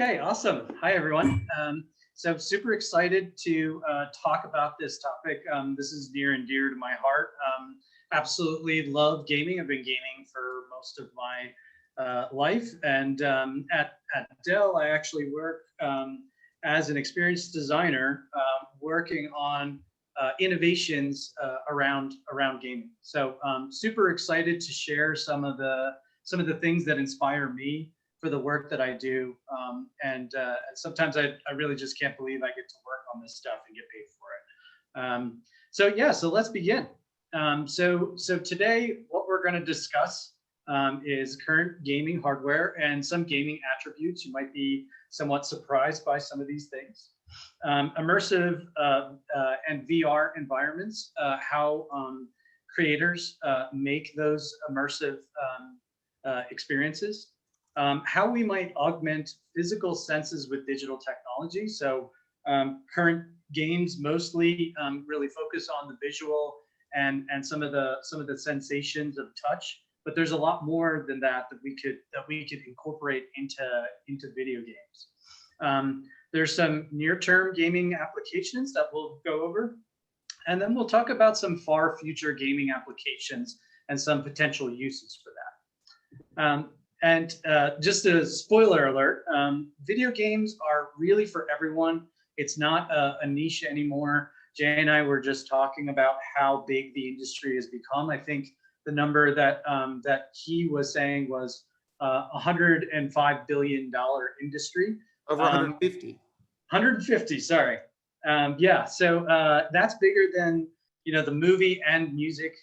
Okay, awesome. Hi, everyone. So super excited to talk about this topic. This is near and dear to my heart. Absolutely love gaming. I've been gaming for most of my life. And at Dell, I actually work as an experienced designer working on innovations around gaming. So super excited to share some of the things that inspire me for the work that I do. And sometimes I really just can't believe I get to work on this stuff and get paid for it. So let's begin. So today, what we're going to discuss is current gaming hardware and some gaming attributes. You might be somewhat surprised by some of these things. Immersive and VR environments, how creators make those immersive experiences. How we might augment physical senses with digital technology. So current games mostly really focus on the visual and some of the sensations of touch, but there's a lot more than that we could incorporate into video games. There's some near-term gaming applications that we'll go over, and then we'll talk about some far future gaming applications and some potential uses for that. And just a spoiler alert, video games are really for everyone. It's not a niche anymore. Jay and I were just talking about how big the industry has become. I think the number that he was saying was $105 billion industry. Over 150. 150, sorry. Yeah, so that's bigger than the movie and music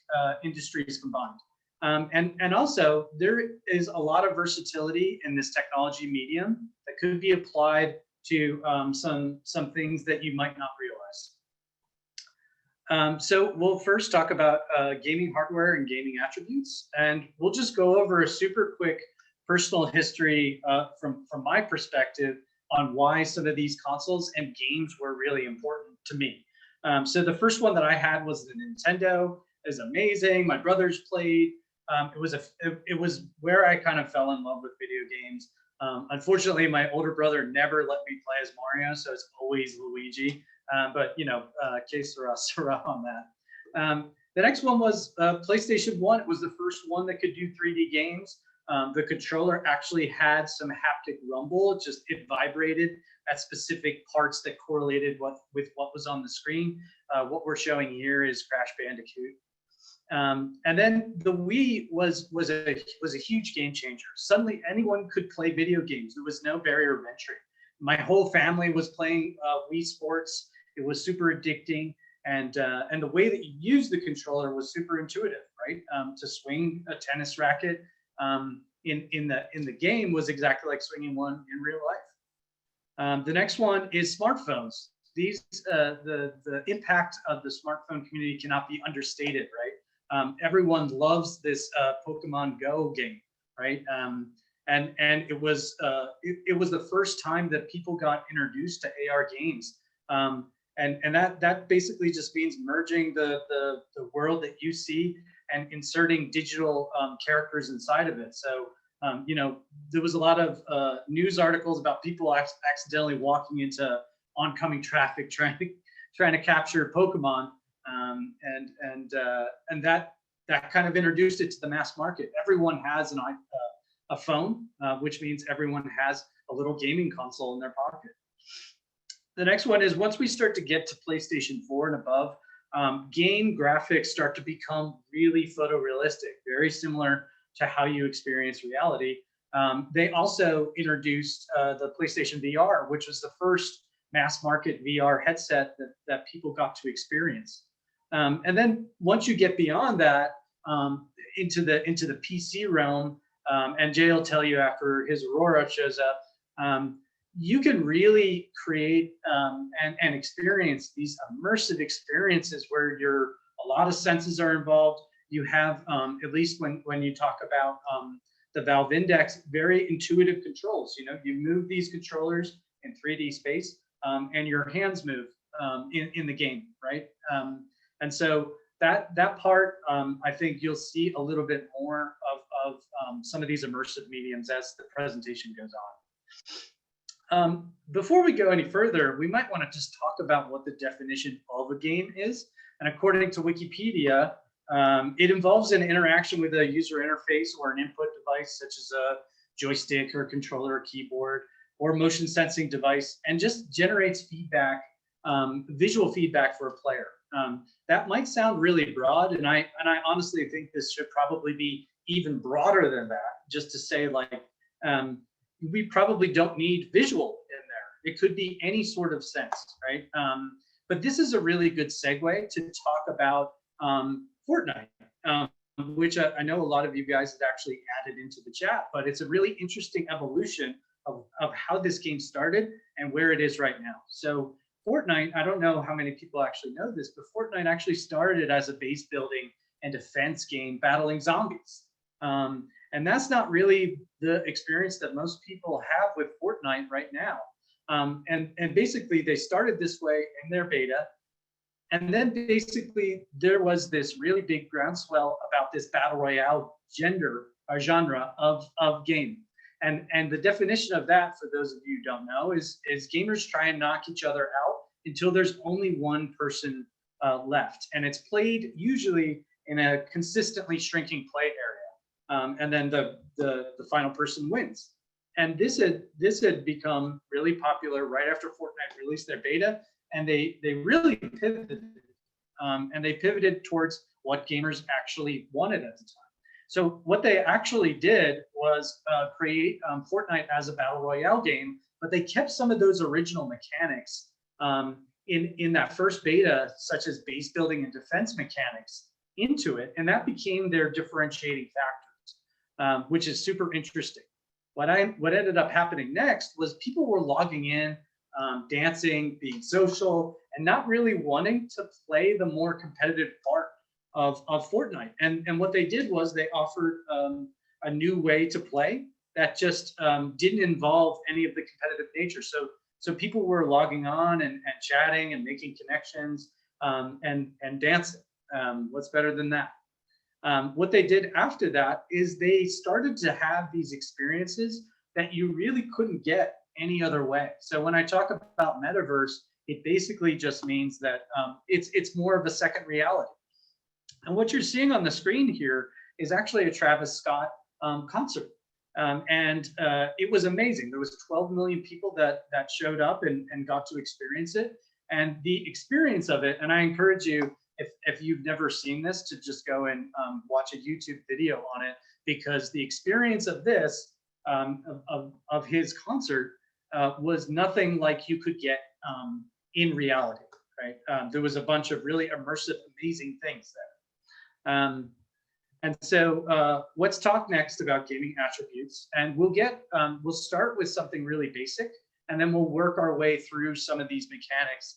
industries combined. And also, there is a lot of versatility in this technology medium that could be applied to some things that you might not realize. So we'll first talk about gaming hardware and gaming attributes, and we'll just go over a super quick personal history from my perspective on why some of these consoles and games were really important to me. So the first one that I had was the Nintendo. It was amazing. My brothers played. It was where I kind of fell in love with video games. Unfortunately, my older brother never let me play as Mario, so it's always Luigi. But que sera on that. The next one was PlayStation 1. It was the first one that could do 3D games. The controller actually had some haptic rumble. It vibrated at specific parts that correlated with what was on the screen. What we're showing here is Crash Bandicoot. And then the Wii was a huge game changer. Suddenly, anyone could play video games. There was no barrier of entry. My whole family was playing Wii Sports. It was super addicting, and the way that you use the controller was super intuitive, right? To swing a tennis racket in the game was exactly like swinging one in real life. The next one is smartphones. The impact of the smartphone community cannot be understated, right? Everyone loves this Pokemon Go game, right? And it was the first time that people got introduced to AR games, and that basically just means merging the world that you see and inserting digital characters inside of it. So there was a lot of news articles about people accidentally walking into oncoming traffic trying to capture Pokemon. And that kind of introduced it to the mass market. Everyone has a phone, which means everyone has a little gaming console in their pocket. The next one is once we start to get to PlayStation 4 and above, game graphics start to become really photorealistic, very similar to how you experience reality. They also introduced the PlayStation VR, which was the first mass market VR headset that people got to experience. And then once you get beyond that, into the PC realm, and Jay will tell you after his Aurora shows up, you can really create and experience these immersive experiences where a lot of senses are involved. You have, at least when you talk about the Valve Index, very intuitive controls. You move these controllers in 3D space, and your hands move in the game, right? And so that part, I think you'll see a little bit more of some of these immersive mediums as the presentation goes Before we go any further, we might want to just talk about what the definition of a game is. And according to Wikipedia, it involves an interaction with a user interface or an input device, such as a joystick or controller or keyboard or motion sensing device, and just generates feedback, visual feedback for a player. That might sound really broad, and I honestly think this should probably be even broader than that, just to say like, we probably don't need visual in there. It could be any sort of sense, right? But this is a really good segue to talk about Fortnite, which I know a lot of you guys have actually added into the chat, but it's a really interesting evolution of how this game started and where it is right now. So Fortnite, I don't know how many people actually know this, but Fortnite actually started as a base building and defense game battling zombies. And that's not really the experience that most people have with Fortnite right now. And basically they started this way in their beta. And then basically there was this really big groundswell about this battle royale genre of game. And the definition of that, for those of you who don't know, is gamers try and knock each other out until there's only one person left. And it's played usually in a consistently shrinking play area. And then the final person wins. And this had become really popular right after Fortnite released their beta, and they really pivoted, and they pivoted towards what gamers actually wanted at the time. So what they actually did was create Fortnite as a battle royale game, but they kept some of those original mechanics in that first beta, such as base building and defense mechanics, into it, and that became their differentiating factors, which is super interesting. What ended up happening next was people were logging in, dancing, being social, and not really wanting to play the more competitive part of Fortnite. And what they did was they offered a new way to play that just didn't involve any of the competitive nature. So people were logging on and chatting and making connections and dancing. What's better than that? What they did after that is they started to have these experiences that you really couldn't get any other way. So when I talk about metaverse, it basically just means that it's more of a second reality. And what you're seeing on the screen here is actually a Travis Scott concert. And it was amazing. There was 12 million people that showed up and got to experience it. And the experience of it, and I encourage you, if you've never seen this, to just go and watch a YouTube video on it, because the experience of this, of his concert, was nothing like you could get in reality, right? There was a bunch of really immersive, amazing things there. And so let's talk next about gaming attributes, and we'll start with something really basic, and then we'll work our way through some of these mechanics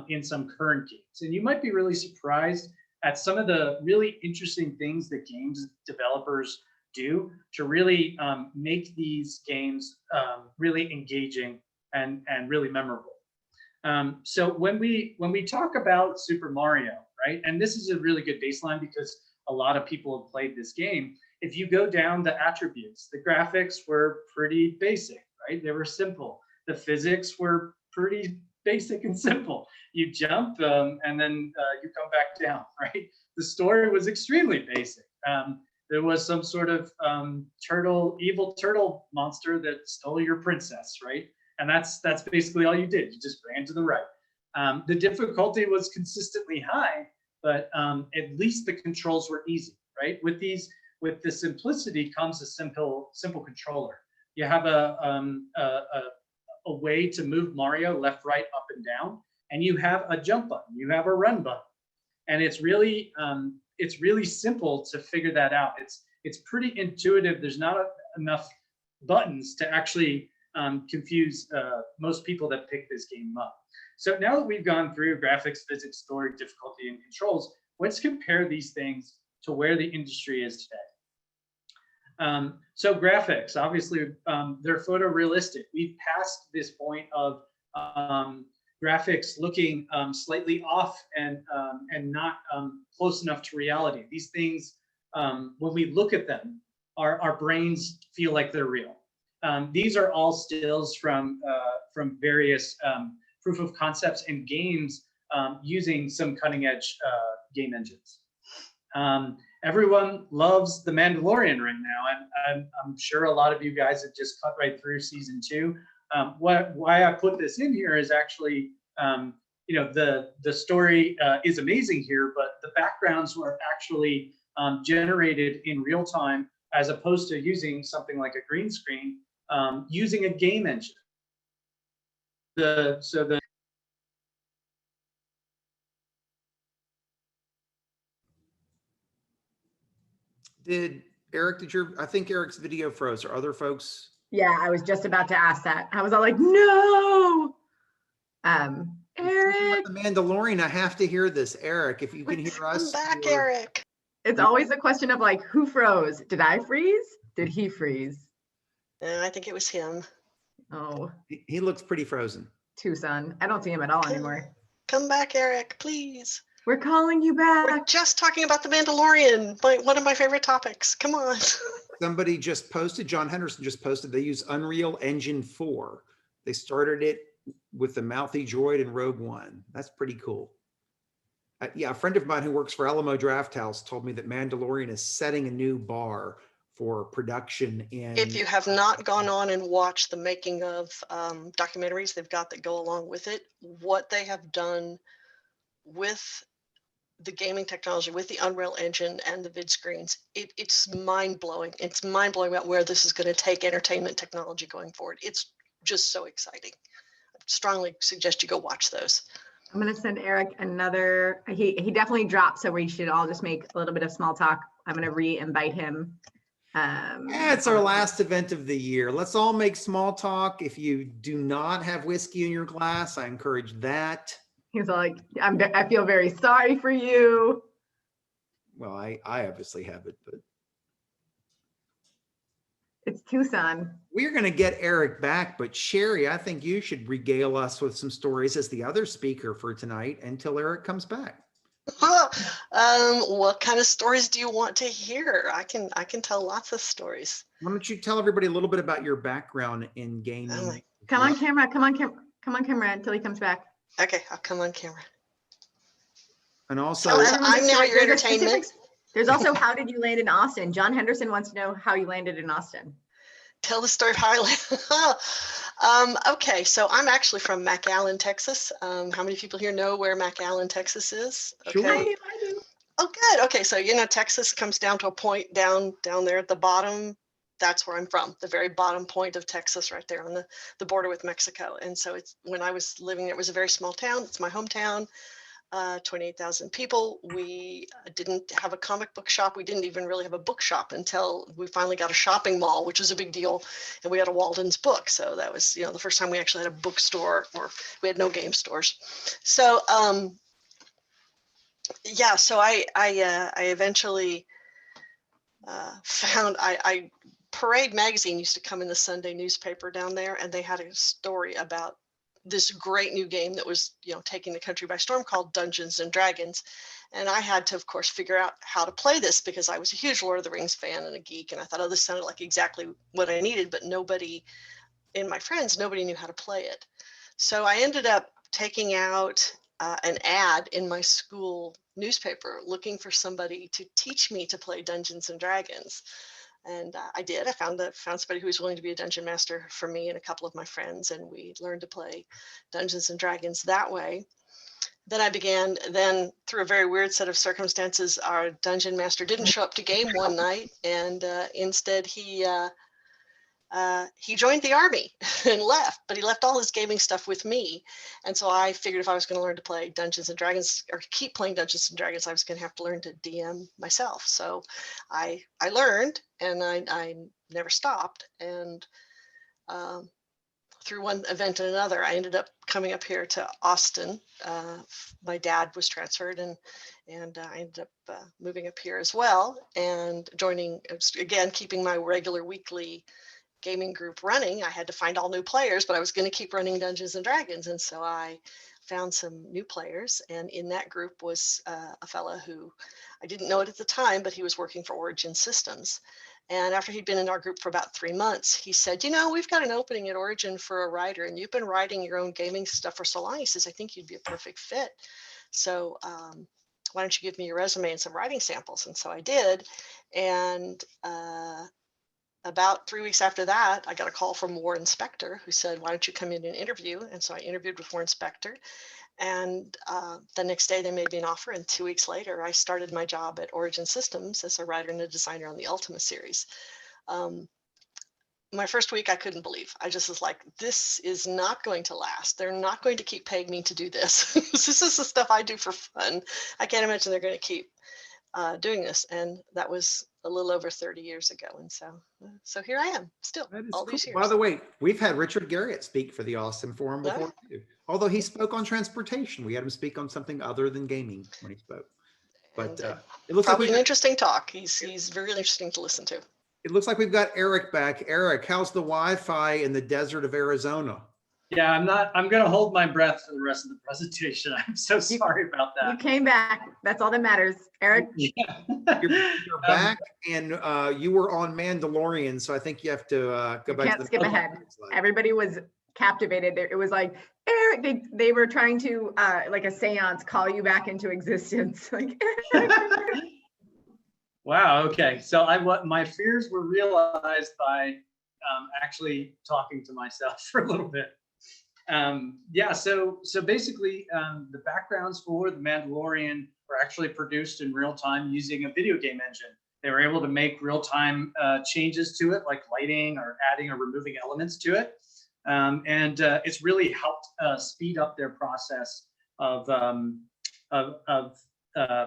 in some current games. And you might be really surprised at some of the really interesting things that games developers do to really make these games really engaging and really memorable. So when we talk about Super Mario, right, and this is a really good baseline because a lot of people have played this game. If you go down the attributes, the graphics were pretty basic, right? They were simple. The physics were pretty basic and simple. You jump and then you come back down, right? The story was extremely basic. There was some sort of evil turtle monster that stole your princess, right? And that's basically all you did. You just ran to the right. The difficulty was consistently high, but at least the controls were easy, right? With the simplicity comes a simple controller. You have a way to move Mario left, right, up, and down, and you have a jump button, you have a run button, and it's really simple to figure that out. It's pretty intuitive. There's not enough buttons to actually confuse most people that pick this game up. So now that we've gone through graphics, physics, story, difficulty, and controls, let's compare these things to where the industry is today. So graphics, obviously, they're photorealistic. We've passed this point of graphics looking slightly off and not close enough to reality. These things, when we look at them, our brains feel like they're real. These are all stills from various proof of concepts and games using some cutting edge game engines. Everyone loves The Mandalorian right now, and I'm sure a lot of you guys have just cut right through season 2. Why I put this in here is actually, the story is amazing here, but the backgrounds were actually generated in real time, as opposed to using something like a green screen, using a game engine. I think Erik's video froze. Are other folks? Yeah, I was just about to ask that. I was all like, no. Erik. The Mandalorian, I have to hear this. Erik, if you can hear us. Come back, Erik. It's always a question of like, who froze? Did I freeze? Did he freeze? I think it was him. Oh. He looks pretty frozen. Tucson. I don't see him at all anymore. Come back, Erik, please. We're calling you back. We're just talking about The Mandalorian, one of my favorite topics. Come on. Somebody just posted, John Henderson just posted, they use Unreal Engine 4. They started it with the mouthy droid in Rogue One. That's pretty cool. Yeah, a friend of mine who works for Alamo Drafthouse told me that Mandalorian is setting a new bar for production. If you have not gone on and watched the making of documentaries they've got that go along with it, what they have done with the gaming technology, with the Unreal Engine and the vid screens, it's mind-blowing. It's mind-blowing about where this is going to take entertainment technology going forward. It's just so exciting. I strongly suggest you go watch those. I'm going to send Erik another, he definitely dropped, so we should all just make a little bit of small talk. I'm going to re-invite him. It's our last event of the year. Let's all make small talk. If you do not have whiskey in your glass, I encourage that. He's like, I feel very sorry for you. Well, I obviously have it, but it's Tucson. We're going to get Erik back, but Sheri, I think you should regale us with some stories as the other speaker for tonight until Erik comes back. What kind of stories do you want to hear? I can tell lots of stories. Why don't you tell everybody a little bit about your background in gaming? Come on camera until he comes back. Okay, I'll come on camera. And also, I'm now your entertainment. There's also, how did you land in Austin? John Henderson wants to know how you landed in Austin. Tell the story of how I landed. Okay, so I'm actually from McAllen, Texas. How many people here know where McAllen, Texas is? Okay. Sure. I do. Oh, good. Okay, so Texas comes down to a point down there at the bottom. That's where I'm from, the very bottom point of Texas, right there on the border with Mexico. And so when I was living there, it was a very small town. It's my hometown, 28,000 people. We didn't have a comic book shop. We didn't even really have a bookshop until we finally got a shopping mall, which was a big deal. And we had a Walden's book. So that was, the first time we actually had a bookstore, or we had no game stores. So, yeah, so I eventually found, Parade magazine used to come in the Sunday newspaper down there, and they had a story about this great new game that was, taking the country by storm, called Dungeons and Dragons. And I had to, of course, figure out how to play this, because I was a huge Lord of the Rings fan and a geek. And I thought, oh, this sounded like exactly what I needed, but nobody knew how to play it. So I ended up taking out an ad in my school newspaper looking for somebody to teach me to play Dungeons and Dragons. And I did. I found somebody who was willing to be a dungeon master for me and a couple of my friends, and we learned to play Dungeons and Dragons that way. Then through a very weird set of circumstances, our dungeon master didn't show up to game one night, and instead he joined the army and left, but he left all his gaming stuff with me. And so I figured if I was going to learn to play Dungeons and Dragons, or keep playing Dungeons and Dragons, I was going to have to learn to DM myself. So I learned, and I never stopped. And through one event and another, I ended up coming up here to Austin. My dad was transferred, and I ended up moving up here as well, and joining, again, keeping my regular weekly gaming group running. I had to find all new players, but I was going to keep running Dungeons and Dragons. And so I found some new players. And in that group was a fella who, I didn't know it at the time, but he was working for Origin Systems. And after he'd been in our group for about 3 months, he said, we've got an opening at Origin for a writer, and you've been writing your own gaming stuff for so long. He says, I think you'd be a perfect fit. So why don't you give me your resume and some writing samples? And so I did. And about 3 weeks after that, I got a call from Warren Spector, who said, why don't you come in and interview? And so I interviewed with Warren Spector. And the next day they made me an offer. And 2 weeks later, I started my job at Origin Systems as a writer and a designer on the Ultima series. My first week, I couldn't believe. I just was like, this is not going to last. They're not going to keep paying me to do this. This is the stuff I do for fun. I can't imagine they're going to keep doing this. And that was a little over 30 years ago. And so here I am still all these years. By the way, we've had Richard Garrett speak for the Austin Forum before too. Although he spoke on transportation, we had him speak on something other than gaming when he spoke. But it looks probably like an interesting talk. He's very interesting to listen to. It looks like we've got Erik back. Erik, how's the Wi-Fi in the desert of Arizona? Yeah, I'm going to hold my breath for the rest of the presentation. I'm so sorry about that. You came back. That's all that matters. Erik? Yeah. You're back, and you were on Mandalorian, so I think you have to go back. Can't skip ahead. Everybody was captivated. It was like, Erik, they were trying to, like a seance, call you back into existence. Like, Wow. Okay. So my fears were realized by actually talking to myself for a little bit. Yeah. So basically, the backgrounds for The Mandalorian were actually produced in real time using a video game engine. They were able to make real time changes to it, like lighting or adding or removing elements to it, and it's really helped speed up their process of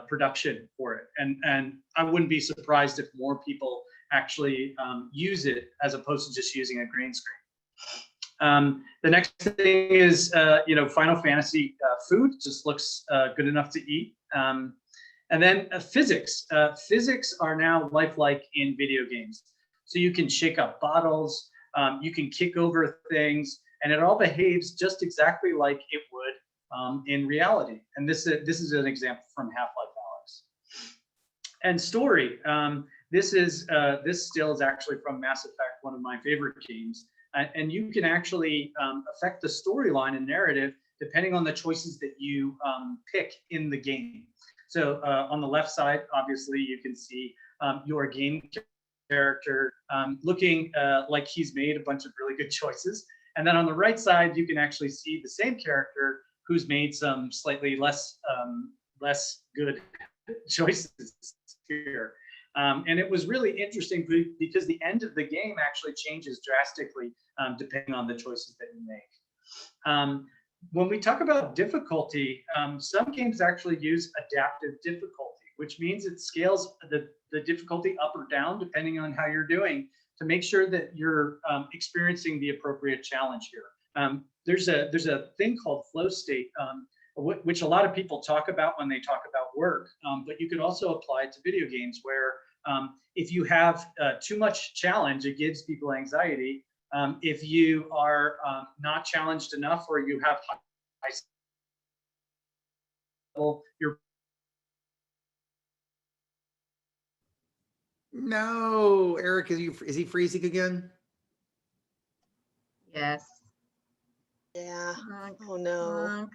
production for it. And I wouldn't be surprised if more people actually use it as opposed to just using a green screen. The next thing is, Final Fantasy food just looks good enough to eat. And then physics. Physics are now lifelike in video games. So you can shake up bottles, you can kick over things, and it all behaves just exactly like it would in reality. And this is an example from Half-Life Alyx. And story. This still is actually from Mass Effect, one of my favorite games. And you can actually affect the storyline and narrative depending on the choices that you pick in the game. So on the left side, obviously, you can see your game character looking like he's made a bunch of really good choices. And then on the right side, you can actually see the same character who's made some slightly less good choices here. And it was really interesting because the end of the game actually changes drastically depending on the choices that you make. When we talk about difficulty, some games actually use adaptive difficulty, which means it scales the difficulty up or down depending on how you're doing to make sure that you're experiencing the appropriate challenge here. There's a thing called flow state, which a lot of people talk about when they talk about work, but you could also apply it to video games where if you have too much challenge, it gives people anxiety. If you are not challenged enough or you have high level, you're No, Erik, is he freezing again? yes. Yeah. Oh no.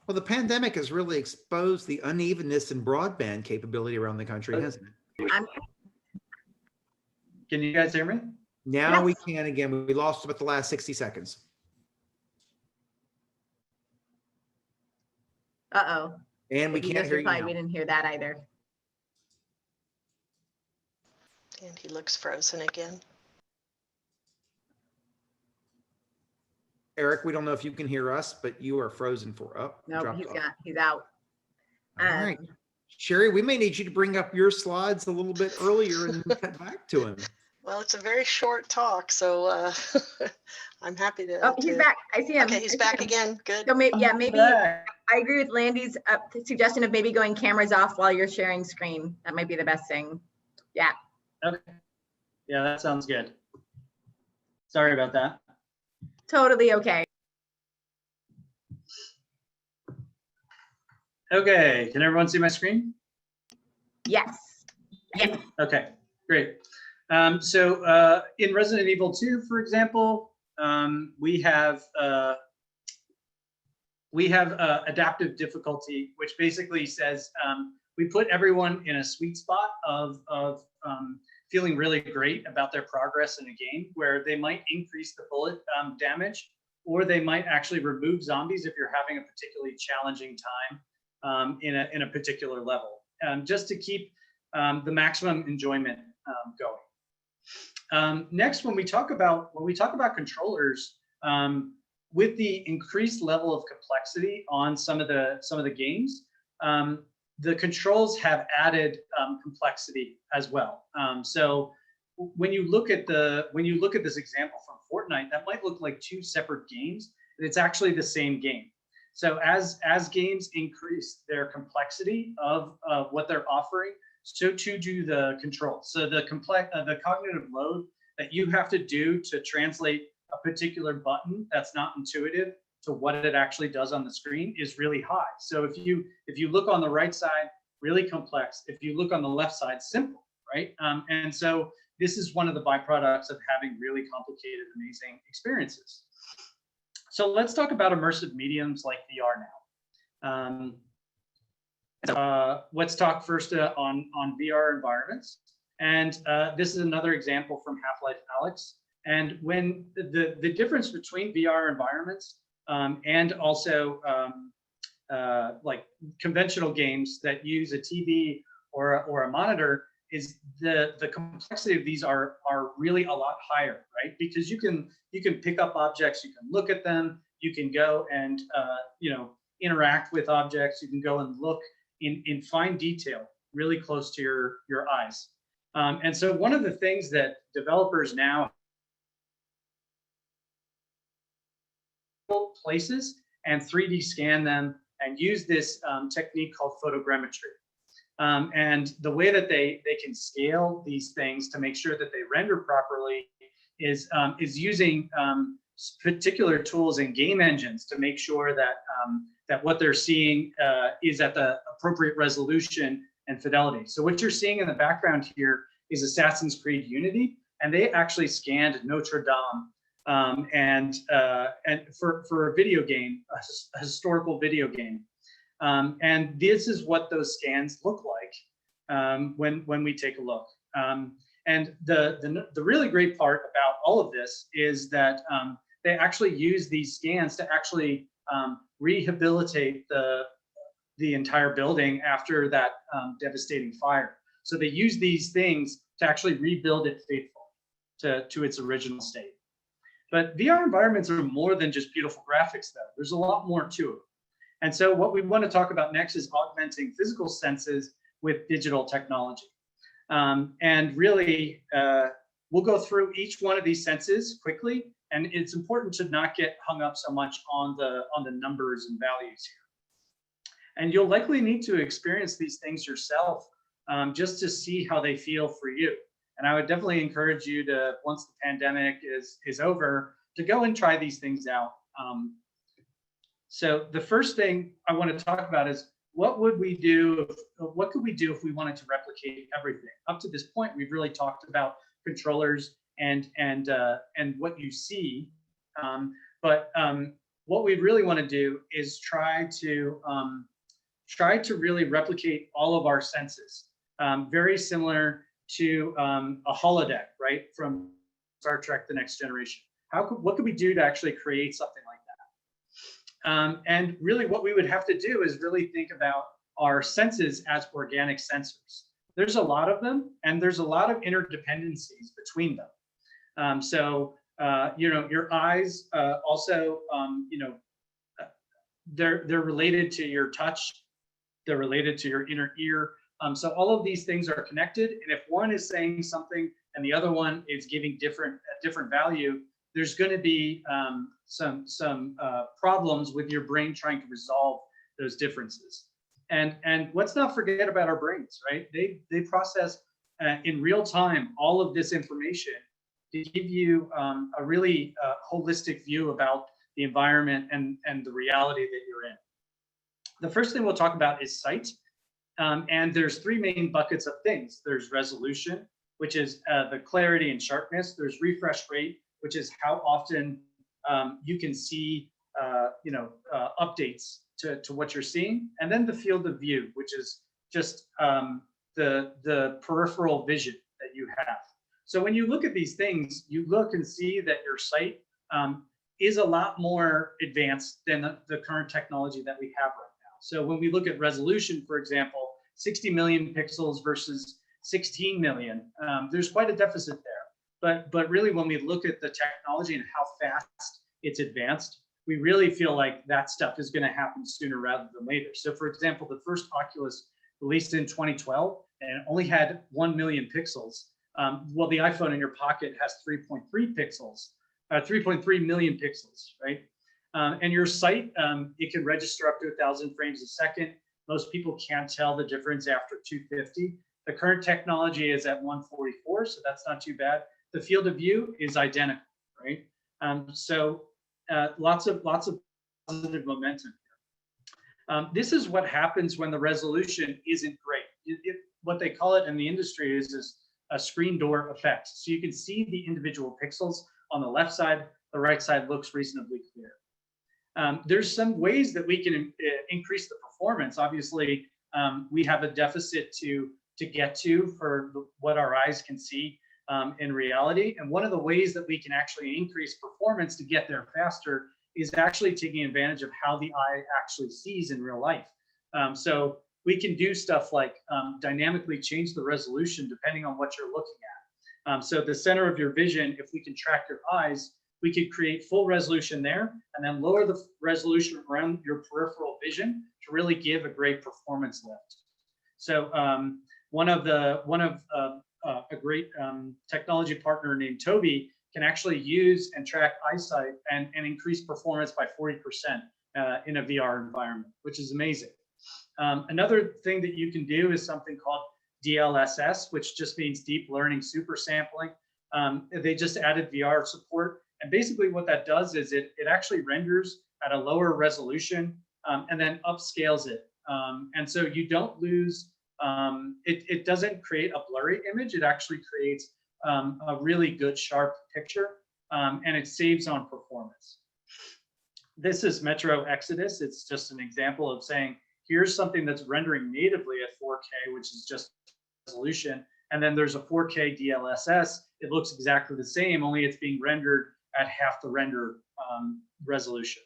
Well, the pandemic has really exposed the unevenness in broadband capability around the country, hasn't it? Can you guys hear me? Now we Yes. can again. We lost about the last 60 seconds. Uh-oh. And we If you can't just hear you replied, now. we didn't hear that either. And he looks frozen again. Erik, we don't know if you can hear us, but you are frozen for up. No, dropped he's off. got, he's out. All right. Sheri, we may need you to bring up your slides a little bit earlier and then cut back to him. Well, it's a very short talk, so I'm happy to. Oh, he's back. I see him. Okay, he's I see back him. again. Good. So maybe, yeah, maybe I Back. agree with Landy's suggestion of maybe going cameras off while you're sharing screen. That might be the best thing. Yeah. Okay. Yeah, that sounds good. Sorry about that. Totally okay. Okay, can everyone see my screen? Yes. Yes. Okay. Great. In Resident Evil 2, for example, we have adaptive difficulty, which basically says we put everyone in a sweet spot of feeling really great about their progress in a game, where they might increase the bullet damage, or they might actually remove zombies if you're having a particularly challenging time in a particular level, just to keep the maximum enjoyment going. Next, when we talk about controllers, with the increased level of complexity on some of the games, the controls have added complexity as well. So when you look at this example from Fortnite, that might look like two separate games, but it's actually the same game. So as games increase their complexity of what they're offering, so too do the controls. So the cognitive load that you have to do to translate a particular button that's not intuitive to what it actually does on the screen is really high. So if you look on the right side, really complex. If you look on the left side, simple, right? And so this is one of the byproducts of having really complicated, amazing experiences. So let's talk about immersive mediums like VR now. Let's talk first on VR environments. And this is another example from Half-Life Alyx. And when the difference between VR environments and also like conventional games that use a TV or a monitor is the complexity of these are really a lot higher, right? Because you can pick up objects, you can look at them, you can go and interact with objects, you can go and look in fine detail, really close to your eyes. And so one of the things that developers now places and 3D scan them and use this technique called photogrammetry. And the way that they can scale these things to make sure that they render properly is using particular tools and game engines to make sure that what they're seeing is at the appropriate resolution and fidelity. So what you're seeing in the background here is Assassin's Creed Unity, and they actually scanned Notre Dame and for a video game, a historical video game. And this is what those scans look like when we take a look. And the really great part about all of this is that they actually use these scans to actually rehabilitate the entire building after that devastating fire. So they use these things to actually rebuild it faithful to its original state. But VR environments are more than just beautiful graphics, though. There's a lot more to it. And so what we want to talk about next is augmenting physical senses with digital technology. And really, we'll go through each one of these senses quickly. And it's important to not get hung up so much on the numbers and values here. And you'll likely need to experience these things yourself just to see how they feel for you. And I would definitely encourage you to, once the pandemic is over, to go and try these things out. So the first thing I want to talk about is what could we do if we wanted to replicate everything? Up to this point, we've really talked about controllers and what you see, but what we really want to do is try to really replicate all of our senses, very similar to a holodeck, right, from Star Trek: The Next Generation. What could we do to actually create something like that? And really what we would have to do is really think about our senses as organic sensors. There's a lot of them, and there's a lot of interdependencies between them. Your eyes also, they're related to your touch, they're related to your inner ear. So all of these things are connected, and if one is saying something and the other one is giving a different value, there's going to be some problems with your brain trying to resolve those differences. And let's not forget about our brains, right? They process in real time all of this information to give you a really holistic view about the environment and the reality that you're in. The first thing we'll talk about is sight. And there's three main buckets of things. There's resolution, which is the clarity and sharpness. There's refresh rate, which is how often you can see updates to what you're seeing. And then the field of view, which is just the peripheral vision that you have. So when you look at these things, you look and see that your site is a lot more advanced than the current technology that we have right now. So when we look at resolution, for example, 60 million pixels versus 16 million, there's quite a deficit there. But really, when we look at the technology and how fast it's advanced, we really feel like that stuff is going to happen sooner rather than later. So for example, the first Oculus released in 2012 and only had 1 million pixels. Well, the iPhone in your pocket has 3.3 pixels, 3.3 million pixels, right? And your site, it can register up to 1,000 frames a second. Most people can't tell the difference after 250. The current technology is at 144, so that's not too bad. The field of view is identical, right? So lots of positive momentum here. This is what happens when the resolution isn't great. What they call it in the industry is a screen door effect. So you can see the individual pixels on the left side, the right side looks reasonably clear. There's some ways that we can increase the performance. Obviously, we have a deficit to get to for what our eyes can see in reality. And one of the ways that we can actually increase performance to get there faster is actually taking advantage of how the eye actually sees in real life. So we can do stuff like dynamically change the resolution depending on what you're looking at. So the center of your vision, if we can track your eyes, we could create full resolution there and then lower the resolution around your peripheral vision to really give a great performance lift. So one of a great technology partner named Toby can actually use and track eyesight and increase performance by 40% in a VR environment, which is amazing. Another thing that you can do is something called DLSS, which just means deep learning super sampling. They just added VR support. And basically what that does is it actually renders at a lower resolution and then upscales it. And so you don't lose, it doesn't create a blurry image. It actually creates a really good sharp picture and it saves on performance. This is Metro Exodus. It's just an example of saying, here's something that's rendering natively at 4K, which is just resolution. And then there's a 4K DLSS. It looks exactly the same, only it's being rendered at half the render resolution.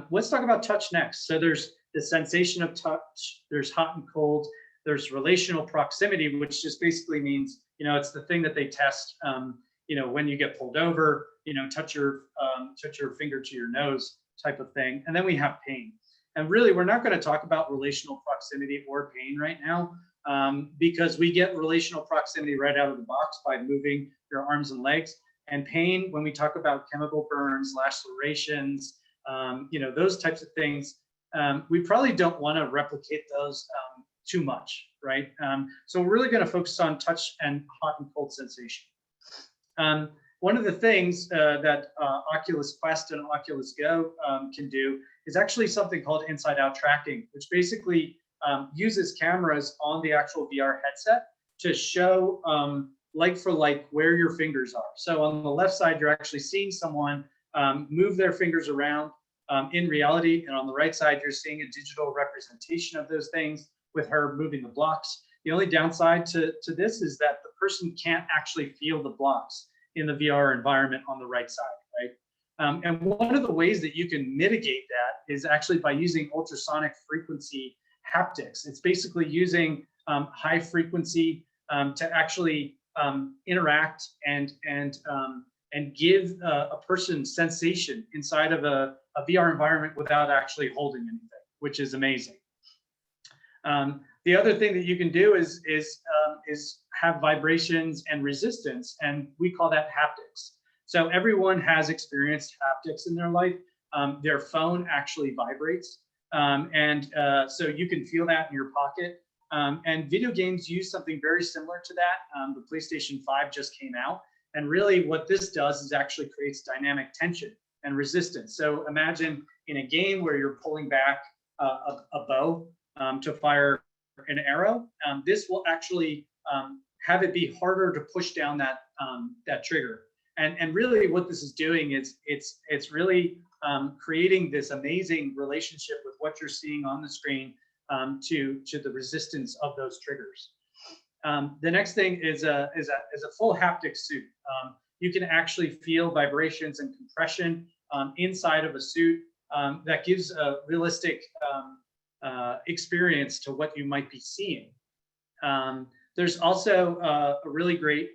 Let's talk about touch next. So there's the sensation of touch, there's hot and cold, there's relational proximity, which just basically means, it's the thing that they test, when you get pulled over, touch your finger to your nose type of thing. And then we have pain. And really, we're not going to talk about relational proximity or pain right now because we get relational proximity right out of the box by moving your arms and legs. And pain, when we talk about chemical burns, lacerations, those types of things, we probably don't want to replicate those too much, right? So we're really going to focus on touch and hot and cold sensation. One of the things that Oculus Quest and Oculus Go can do is actually something called inside-out tracking, which basically uses cameras on the actual VR headset to show like for like where your fingers are. So on the left side, you're actually seeing someone move their fingers around in reality, and on the right side, you're seeing a digital representation of those things with her moving the blocks. The only downside to this is that the person can't actually feel the blocks in the VR environment on the right side, right? And one of the ways that you can mitigate that is actually by using ultrasonic frequency haptics. It's basically using high frequency to actually interact and give a person sensation inside of a VR environment without actually holding anything, which is amazing. The other thing that you can do is have vibrations and resistance, and we call that haptics. So everyone has experienced haptics in their life. Their phone actually vibrates, so you can feel that in your pocket. And video games use something very similar to that. The PlayStation 5 just came out, and really what this does is actually creates dynamic tension and resistance. So imagine in a game where you're pulling back a bow to fire an arrow, this will actually have it be harder to push down that trigger. And really what this is doing is it's really creating this amazing relationship with what you're seeing on the screen to the resistance of those triggers. The next thing is a full haptic suit. You can actually feel vibrations and compression inside of a suit that gives a realistic experience to what you might be seeing. There's also a really great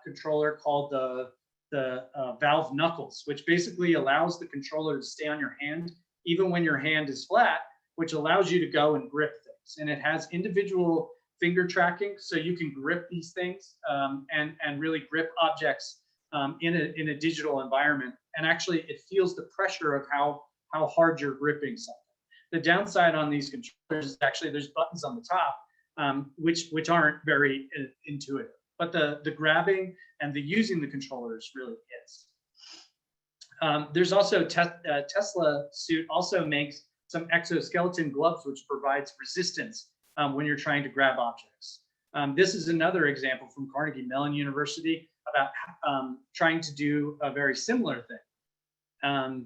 controller called the valve knuckles, which basically allows the controller to stay on your hand even when your hand is flat, which allows you to go and grip things. And it has individual finger tracking, so you can grip these things and really grip objects in a digital environment. And actually, it feels the pressure of how hard you're gripping something. The downside on these controllers is actually there's buttons on the top, which aren't very intuitive. But the grabbing and the using the controllers really is. There's also Tesla suit also makes some exoskeleton gloves, which provides resistance when you're trying to grab objects. This is another example from Carnegie Mellon University about trying to do a very similar thing.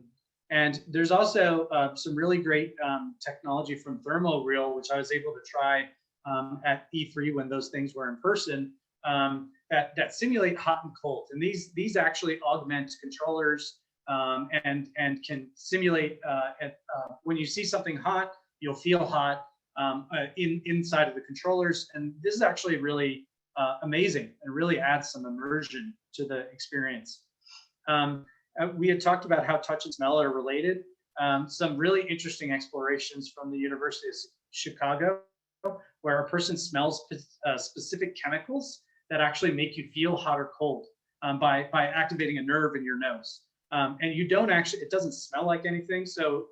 And there's also some really great technology from Thermo Real, which I was able to try at E3 when those things were in person, that simulate hot and cold. And these actually augment controllers and can simulate when you see something hot, you'll feel hot inside of the controllers. And this is actually really amazing and really adds some immersion to the experience. We had talked about how touch and smell are related. Some really interesting explorations from the University of Chicago, where a person smells specific chemicals that actually make you feel hot or cold by activating a nerve in your nose. And you don't actually, it doesn't smell like anything, so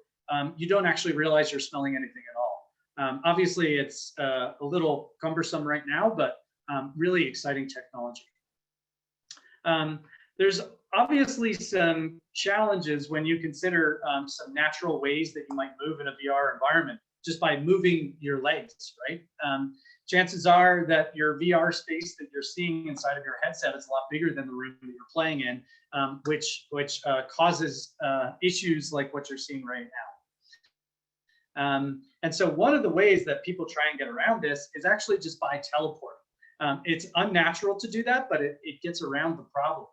you don't actually realize you're smelling anything at all. Obviously, it's a little cumbersome right now, but really exciting technology. There's obviously some challenges when you consider some natural ways that you might move in a VR environment just by moving your legs, right? Chances are that your VR space that you're seeing inside of your headset is a lot bigger than the room that you're playing in, which causes issues like what you're seeing right now. And so one of the ways that people try and get around this is actually just by teleporting. It's unnatural to do that, but it gets around the problem.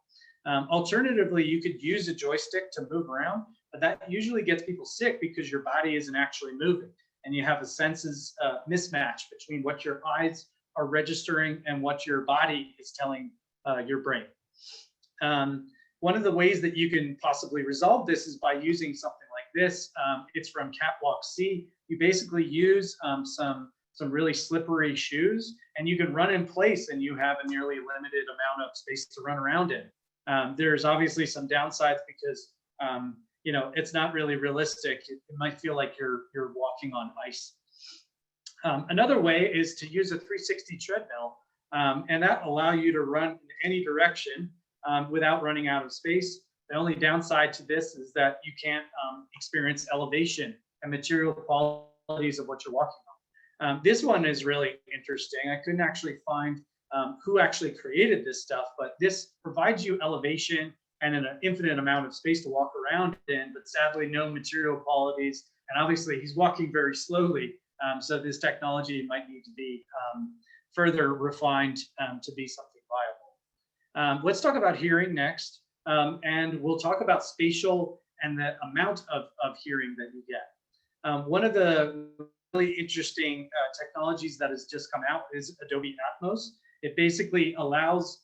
Alternatively, you could use a joystick to move around, but that usually gets people sick because your body isn't actually moving. And you have a senses mismatch between what your eyes are registering and what your body is telling your brain. One of the ways that you can possibly resolve this is by using something like this. It's from Catwalk C. You basically use some really slippery shoes, and you can run in place, and you have a nearly limited amount of space to run around in. There's obviously some downsides because you know, it's not really realistic. It might feel like you're walking on ice. Another way is to use a 360 treadmill, and that allow you to run in any direction without running out of space. The only downside to this is that you can't experience elevation and material qualities of what you're walking on. This one is really interesting. I couldn't actually find who actually created this stuff, but this provides you elevation and an infinite amount of space to walk around in, but sadly no material qualities. And obviously he's walking very slowly. So this technology might need to be further refined to be something viable. Let's talk about hearing next. And we'll talk about spatial and the amount of hearing that you get. One of the really interesting technologies that has just come out is Adobe Atmos. It basically allows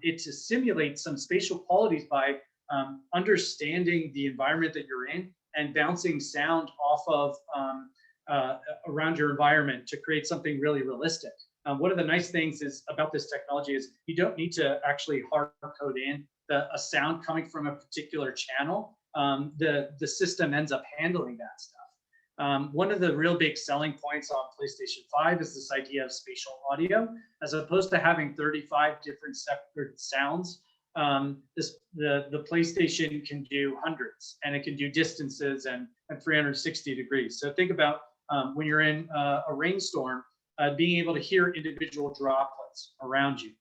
it to simulate some spatial qualities by understanding the environment that you're in and bouncing sound off of around your environment to create something really realistic. One of the nice things is about this technology is you don't need to actually hard code in a sound coming from a particular channel. The system ends up handling that stuff. One of the real big selling points on PlayStation 5 is this idea of spatial audio. As opposed to having 35 different separate sounds, the PlayStation can do hundreds, and it can do distances and 360 degrees. So think about when you're in a rainstorm, being able to hear individual droplets around you.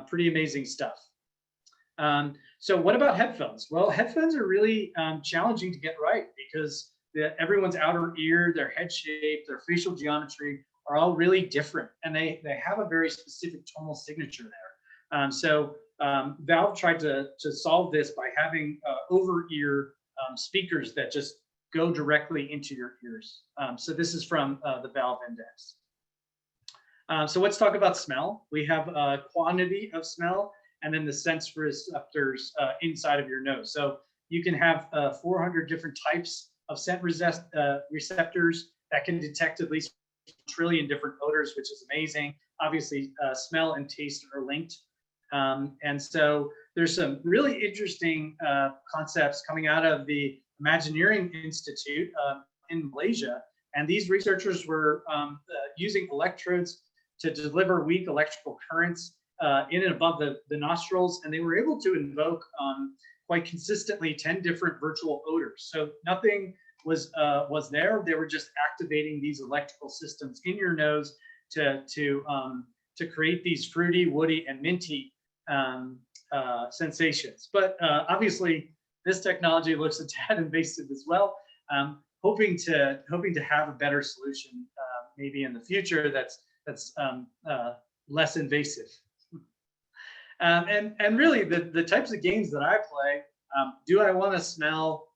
Pretty amazing stuff. So what about headphones? Well, headphones are really challenging to get right because everyone's outer ear, their head shape, their facial geometry are all really different, and they have a very specific tonal signature there. Valve tried to solve this by having over-ear speakers that just go directly into your ears. So this is from the Valve Index. So let's talk about smell. We have quantity of smell and then the sense receptors inside of your nose. So you can have 400 different types of scent receptors that can detect at least a trillion different odors, which is amazing. Obviously, smell and taste are linked. And so there's some really interesting concepts coming out of the Imagineering Institute in Malaysia. And these researchers were using electrodes to deliver weak electrical currents in and above the nostrils. And they were able to invoke quite consistently 10 different virtual odors. So nothing was there. They were just activating these electrical systems in your nose to create these fruity, woody, and minty sensations. But obviously, this technology looks a tad invasive as well. Hoping to have a better solution maybe in the future that's less invasive. And really, the types of games that I play, do I want to smell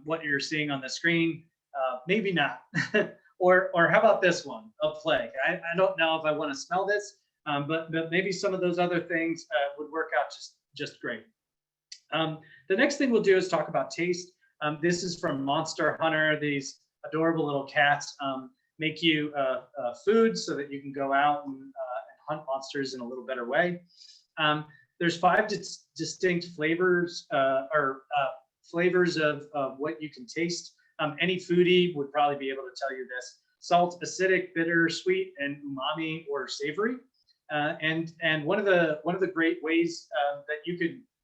what you're seeing on the screen? Maybe not. Or how about this one, a plague? I don't know if I want to smell this, but maybe some of those other things would work out just great. The next thing we'll do is talk about taste. This is from Monster Hunter. These adorable little cats make you food so that you can go out and hunt monsters in a little better way. There's 5 distinct flavors flavors of what you can taste. Any foodie would probably be able to tell you this: salt, acidic, bitter, sweet, and umami or savory. And one of the great ways that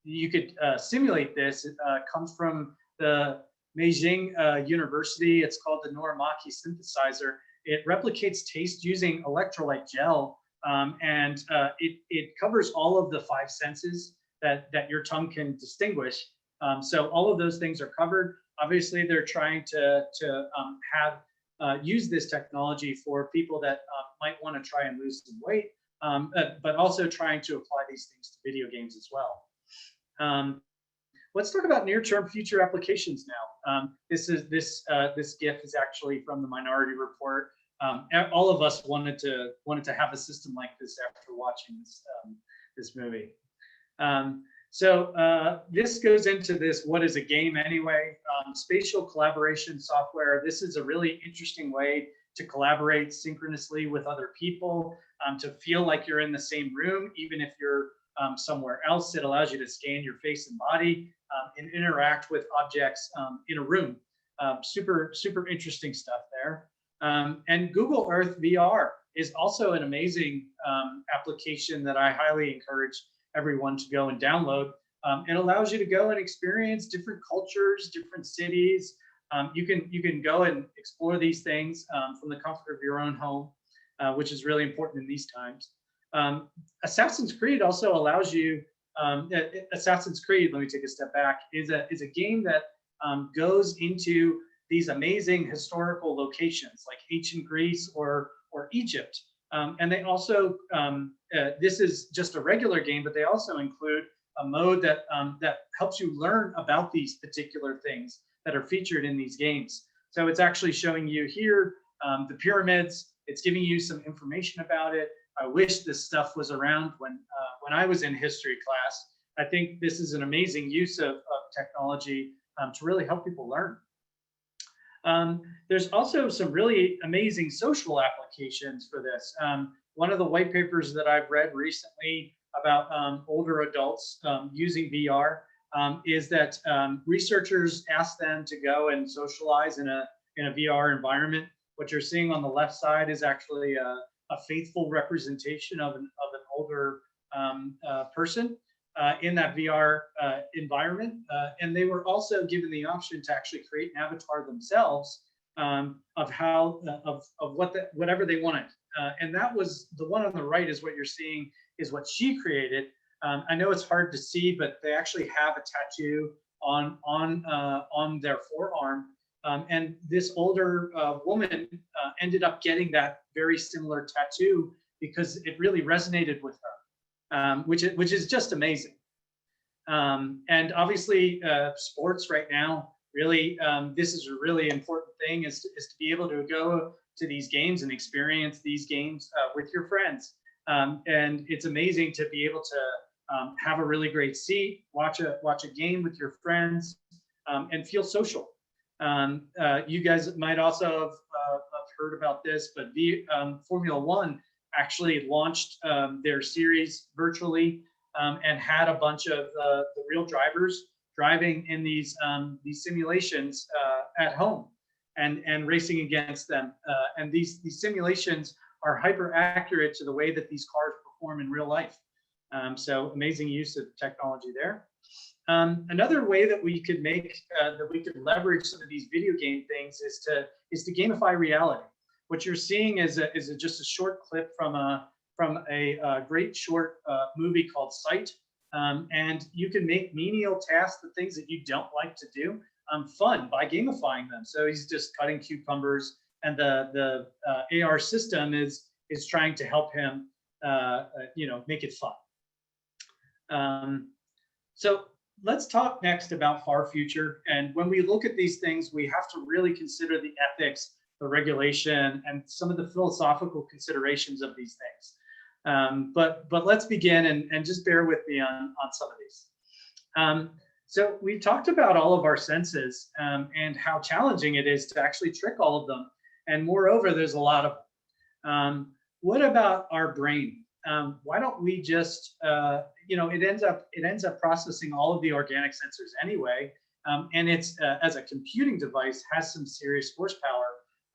you could simulate this comes from the Beijing University. It's called the Norimaki synthesizer. It replicates taste using electrolyte gel, and it covers all of the 5 senses that your tongue can distinguish. So all of those things are covered. Obviously, they're trying to use this technology for people that might want to try and lose some weight, but also trying to apply these things to video games as well. Let's talk about near-term future applications now. This GIF is actually from the Minority Report. All of us wanted to have a system like this after watching this movie. So this goes into this: what is a game anyway? Spatial collaboration software. This is a really interesting way to collaborate synchronously with other people, to feel like you're in the same room, even if you're somewhere else. It allows you to scan your face and body and interact with objects in a room. Super interesting stuff there. And Google Earth VR is also an amazing application that I highly encourage everyone to go and download. It allows you to go and experience different cultures, different cities. You can go and explore these things from the comfort of your own home, which is really important in these times. Assassin's Creed also allows you. Assassin's Creed, let me take a step back, is a game that goes into these amazing historical locations like ancient Greece or Egypt. And they also, this is just a regular game, but they also include a mode that helps you learn about these particular things that are featured in these games. So it's actually showing you here the pyramids. It's giving you some information about it. I wish this stuff was around when I was in history class. I think this is an amazing use of technology to really help people learn. There's also some really amazing social applications for this. One of the white papers that I've read recently about older adults using VR is that researchers asked them to go and socialize in a VR environment. What you're seeing on the left side is actually a faithful representation of an older person in that VR environment. And they were also given the option to actually create an avatar themselves of how of whatever they wanted. And that was the one on the right is what you're seeing is what she created. I know it's hard to see, but they actually have a tattoo on their forearm. And this older woman ended up getting that very similar tattoo because it really resonated with her, which is just amazing. And obviously, sports right now, really, this is a really important thing is to be able to go to these games and experience these games with your friends. And it's amazing to be able to have a really great seat, watch a game with your friends, and feel social. You guys might also have heard about this, but Formula One actually launched their series virtually and had a bunch of the real drivers driving in these simulations at home and racing against them. And these simulations are hyper accurate to the way that these cars perform in real life. So amazing use of technology there. Another way that we could leverage some of these video game things is to gamify reality. What you're seeing is just a short clip from a great short movie called Sight. And you can make menial tasks, the things that you don't like to do, fun by gamifying them. So he's just cutting cucumbers, and the AR system is trying to help him, make it fun. So let's talk next about far future. And when we look at these things, we have to really consider the ethics, the regulation, and some of the philosophical considerations of these things. But let's begin and just bear with me on some of these. So we talked about all of our senses and how challenging it is to actually trick all of them. And moreover, there's a lot of them. What about our brain? Why don't we just, it ends up processing all of the organic sensors anyway. And it's, as a computing device, has some serious horsepower.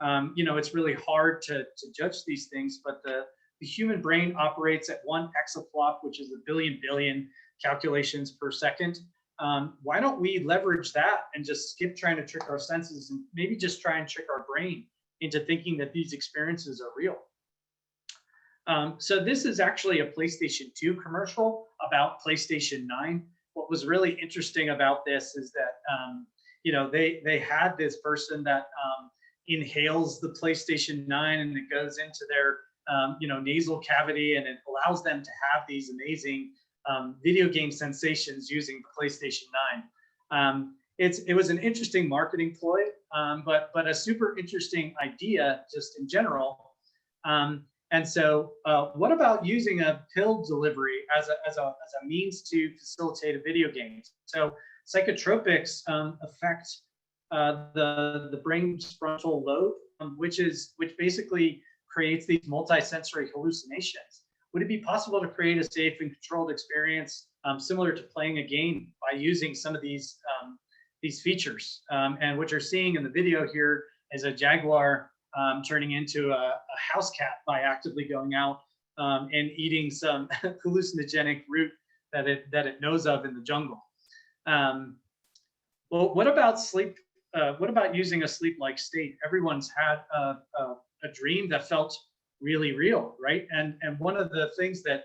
It's really hard to judge these things, but the human brain operates at 1 exaflop, which is a billion calculations per second. Why don't we leverage that and just skip trying to trick our senses and maybe just try and trick our brain into thinking that these experiences are real? So this is actually a PlayStation 2 commercial about PlayStation 9. What was really interesting about this is that, they had this person that inhales the PlayStation 9 and it goes into their, nasal cavity, and it allows them to have these amazing video game sensations using the PlayStation 9. It was an interesting marketing ploy, but a super interesting idea just in general. And so what about using a pill delivery as a means to facilitate a video game? So psychotropics affect the brain's frontal lobe, which basically creates these multisensory hallucinations. Would it be possible to create a safe and controlled experience similar to playing a game by using some of these features? And what you're seeing in the video here is a jaguar turning into a house cat by actively going out and eating some hallucinogenic root that it knows of in the jungle. Well, what about sleep? What about using a sleep-like state? Everyone's had a dream that felt really real, right? And one of the things that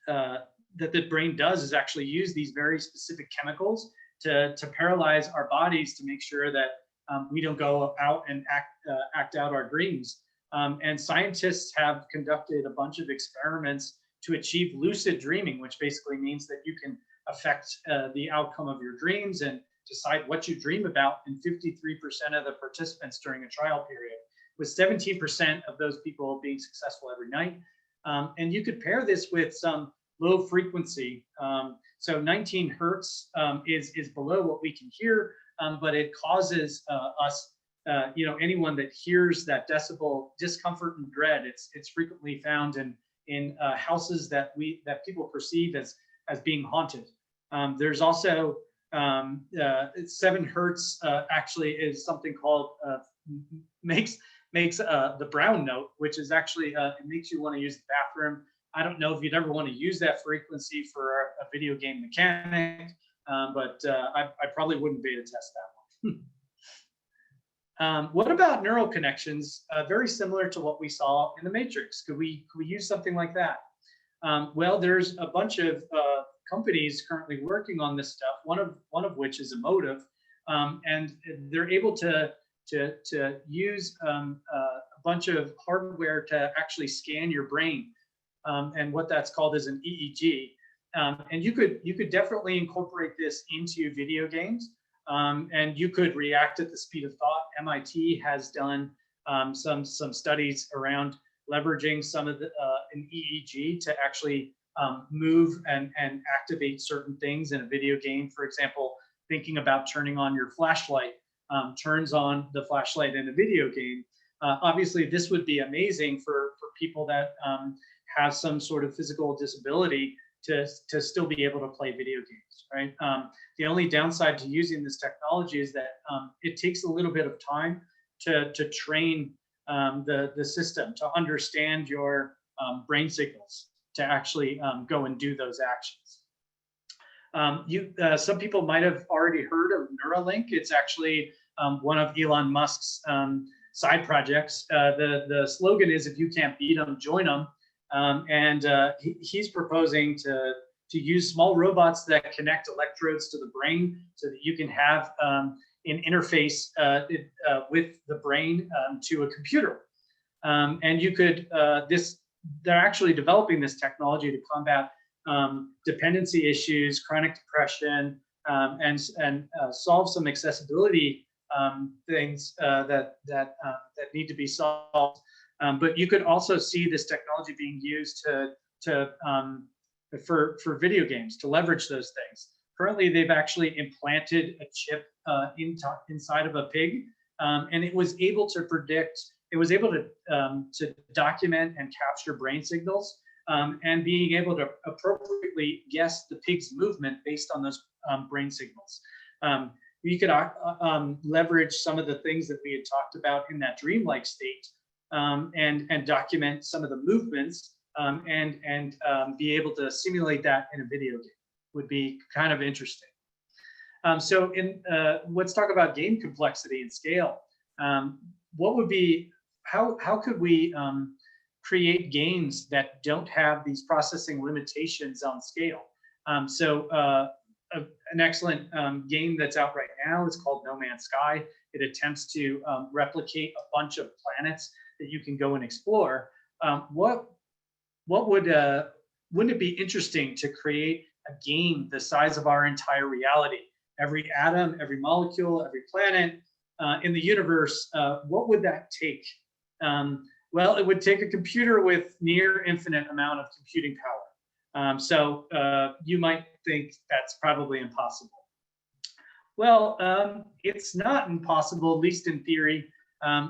the brain does is actually use these very specific chemicals to paralyze our bodies to make sure that we don't go out and act out our dreams. And scientists have conducted a bunch of experiments to achieve lucid dreaming, which basically means that you can affect the outcome of your dreams and decide what you dream about in 53% of the participants during a trial period, with 17% of those people being successful every night. And you could pair this with some low frequency. So 19 hertz is below what we can hear, but it causes us, anyone that hears that decibel discomfort and dread. It's frequently found in houses that people perceive as being haunted. There's also 7 hertz actually is something called makes the brown note, which is actually it makes you want to use the bathroom. I don't know if you'd ever want to use that frequency for a video game mechanic, but I probably wouldn't beta test that one. What about neural connections? Very similar to what we saw in the Matrix. Could we use something like that? Well, there's a bunch of companies currently working on this stuff. One of which is Emotive, and they're able to use a bunch of hardware to actually scan your brain, and what that's called is an EEG. And you could definitely incorporate this into video games, and you could react at the speed of thought. MIT has done some studies around leveraging some of an EEG to actually move and activate certain things in a video game. For example, thinking about turning on your flashlight turns on the flashlight in a video game. Obviously, this would be amazing for people that have some sort of physical disability to still be able to play video games, right? The only downside to using this technology is that it takes a little bit of time to train the system to understand your brain signals to actually go and do those actions. Some people might have already heard of Neuralink. It's actually one of Elon Musk's side projects. The slogan is, if you can't beat them, join them. And he's proposing to use small robots that connect electrodes to the brain so that you can have an interface with the brain to a computer. And you could, they're actually developing this technology to combat dependency issues, chronic depression, and solve some accessibility things that need to be solved. But you could also see this technology being used for video games to leverage those things. Currently, they've actually implanted a chip inside of a pig, and it was able to predict. It was able to document and capture brain signals, and being able to appropriately guess the pig's movement based on those brain signals. We could leverage some of the things that we had talked about in that dreamlike state, and document some of the movements, and be able to simulate that in a video game. Would be kind of interesting. So let's talk about game complexity and scale. What would be, how could we create games that don't have these processing limitations on scale? An excellent game that's out right now is called No Man's Sky. It attempts to replicate a bunch of planets that you can go and explore. Wouldn't it be interesting to create a game the size of our entire reality? Every atom, every molecule, every planet in the universe, what would that take? Well, it would take a computer with near infinite amount of computing power. So you might think that's probably impossible. Well, it's not impossible, at least in theory.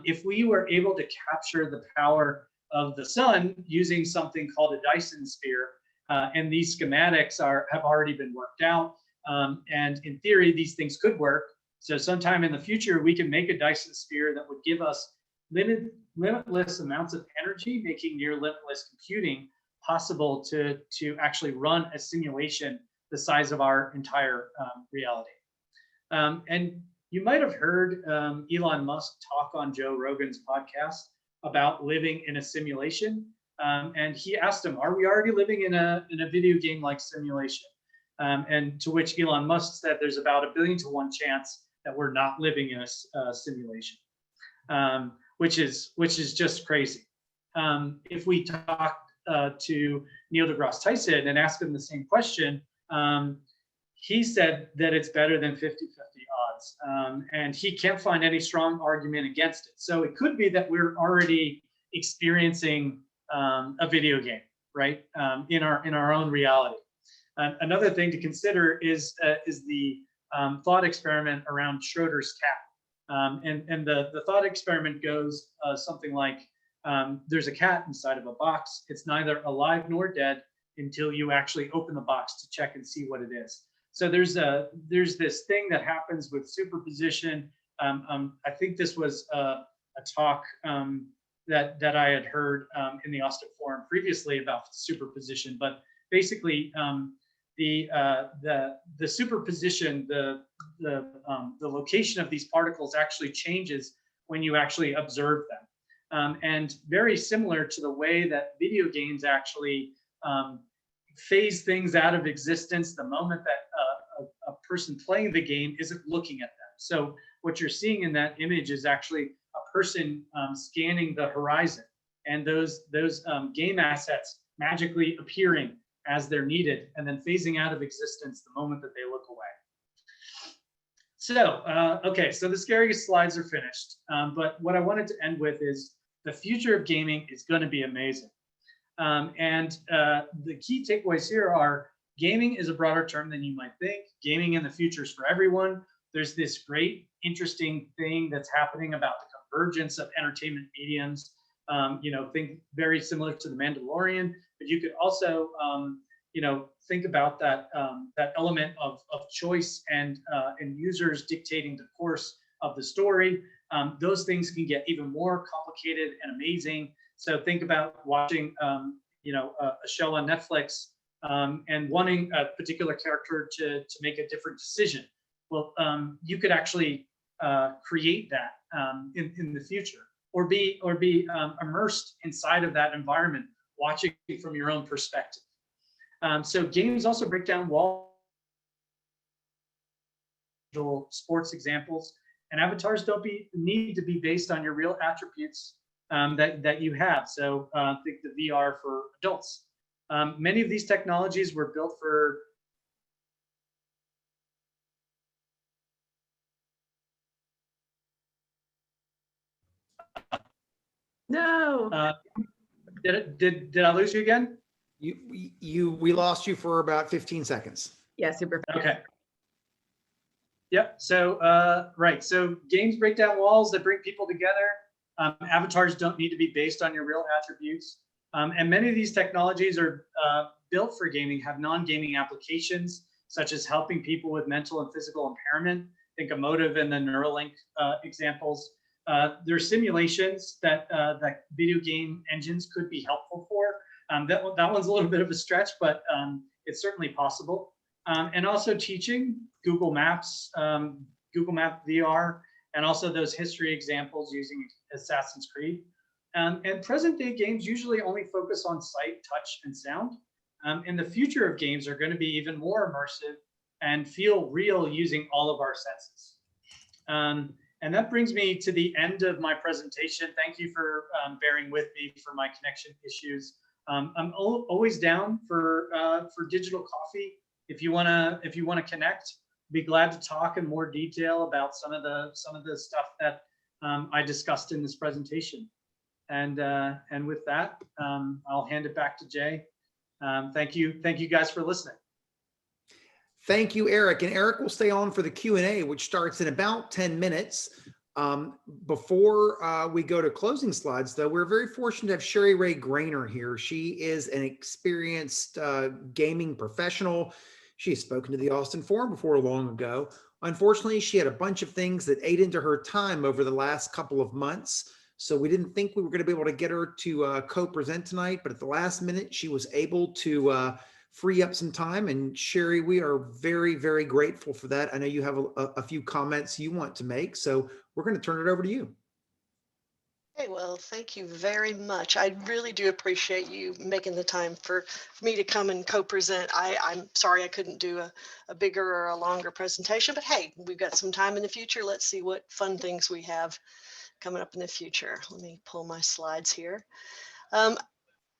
If we were able to capture the power of the sun using something called a Dyson sphere, and these schematics have already been worked out, and in theory, these things could work. So sometime in the future, we can make a Dyson sphere that would give us limitless amounts of energy, making near limitless computing possible to actually run a simulation the size of our entire reality. And you might have heard Elon Musk talk on Joe Rogan's podcast about living in a simulation. And he asked him, are we already living in a video game like simulation? And to which Elon Musk said there's about 1 billion to 1 chance that we're not living in a simulation, which is just crazy. If we talk to Neil deGrasse Tyson and ask him the same question, he said that it's better than 50-50 odds, and he can't find any strong argument against it. So it could be that we're already experiencing a video game, right, in our own reality. Another thing to consider is the thought experiment around Schrodinger's cat, and the thought experiment goes something like, there's a cat inside of a box. It's neither alive nor dead until you actually open the box to check and see what it is. So there's this thing that happens with superposition. I think this was a talk that I had heard in the Austin Forum previously about superposition, but basically the superposition, the location of these particles actually changes when you actually observe them. And very similar to the way that video games actually phase things out of existence the moment that a person playing the game isn't looking at them. So what you're seeing in that image is actually a person scanning the horizon, and those game assets magically appearing as they're needed and then phasing out of existence the moment that they look away. So, okay, so the scariest slides are finished, but what I wanted to end with is the future of gaming is going to be amazing. And the key takeaways here are gaming is a broader term than you might think. Gaming in the future is for everyone. There's this great, interesting thing that's happening about the convergence of entertainment mediums. Think very similar to The Mandalorian, but you could also, think about that that element of choice and users dictating the course of the story. Those things can get even more complicated and amazing. So think about watching, a show on Netflix and wanting a particular character to make a different decision. Well, you could actually create that in the future, or be immersed inside of that environment, watching from your own perspective. So games also break down walls, sports examples, and avatars don't need to be based on your real attributes that you have. So think the VR for adults. Many of these technologies were built for No. Did I lose you again? We lost you for about 15 seconds. Yeah, super fast. Okay. Yep. So right. So games break down walls that bring people together. Avatars don't need to be based on your real attributes. And many of these technologies are built for gaming, have non-gaming applications, such as helping people with mental and physical impairment. Think of Motive and the Neuralink examples. There are simulations that video game engines could be helpful for. That one's a little bit of a stretch, but it's certainly possible. And also teaching, Google Maps, Google Map VR, and also those history examples using Assassin's Creed. And present day games usually only focus on sight, touch, and sound. And the future of games are going to be even more immersive and feel real using all of our senses. And that brings me to the end of my presentation. Thank you for bearing with me for my connection issues. I'm always down for digital coffee. If you wanna connect, be glad to talk in more detail about some of the stuff that I discussed in this presentation. And with that, I'll hand it back to Jay. Thank you guys for listening. Thank you, Eric. And Eric will stay on for the Q&A, which starts in about 10 minutes. Before we go to closing slides, though, we're very fortunate to have Sheri Graner here. She is an experienced gaming professional. She has spoken to the Austin Forum before long ago. Unfortunately, she had a bunch of things that ate into her time over the last couple of months. So we didn't think we were going to be able to get her to co-present tonight, but at the last minute, she was able to free up some time. And Sheri, we are very, very grateful for that. I know you have a few comments you want to make, so we're going to turn it over to you. Hey, well, thank you very much. I really do appreciate you making the time for me to come and co-present. I'm sorry I couldn't do a bigger or a longer presentation, but hey, we've got some time in the future. Let's see what fun things we have coming up in the future. Let me pull my slides here.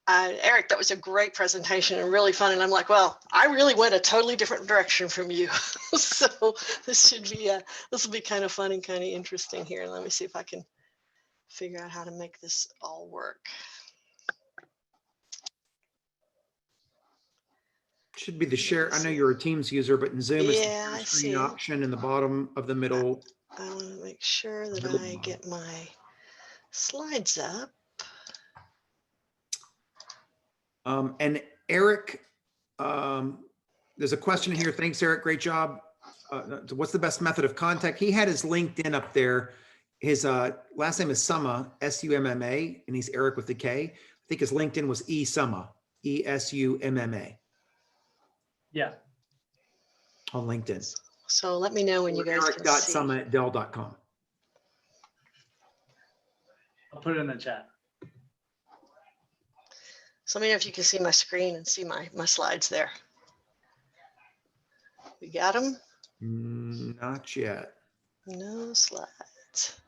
Eric, that was a great presentation and really fun. And I'm like, well, I really went a totally different direction from you. So this will be kind of fun and kind of interesting here. Let me see if I can figure out how to make this all work. Should be the share. I know you're a Teams user, but in Zoom, it's yeah, the screen option in the bottom of the middle. I want to make sure that I get my slides up. And Eric, there's a question here. Thanks, Eric. Great job. What's the best method of contact? He had his LinkedIn up there. His last name is Summa, S-U-M-M-A, and he's Eric with the K. I think his LinkedIn was Summa, E-S-U-M-M-A. Yeah. On LinkedIn. So let me know when you guys can see. Eric.summa@dell.com. I'll put it in the chat. So let me know if you can see my screen and see my slides there. We got them? Not yet. No slides.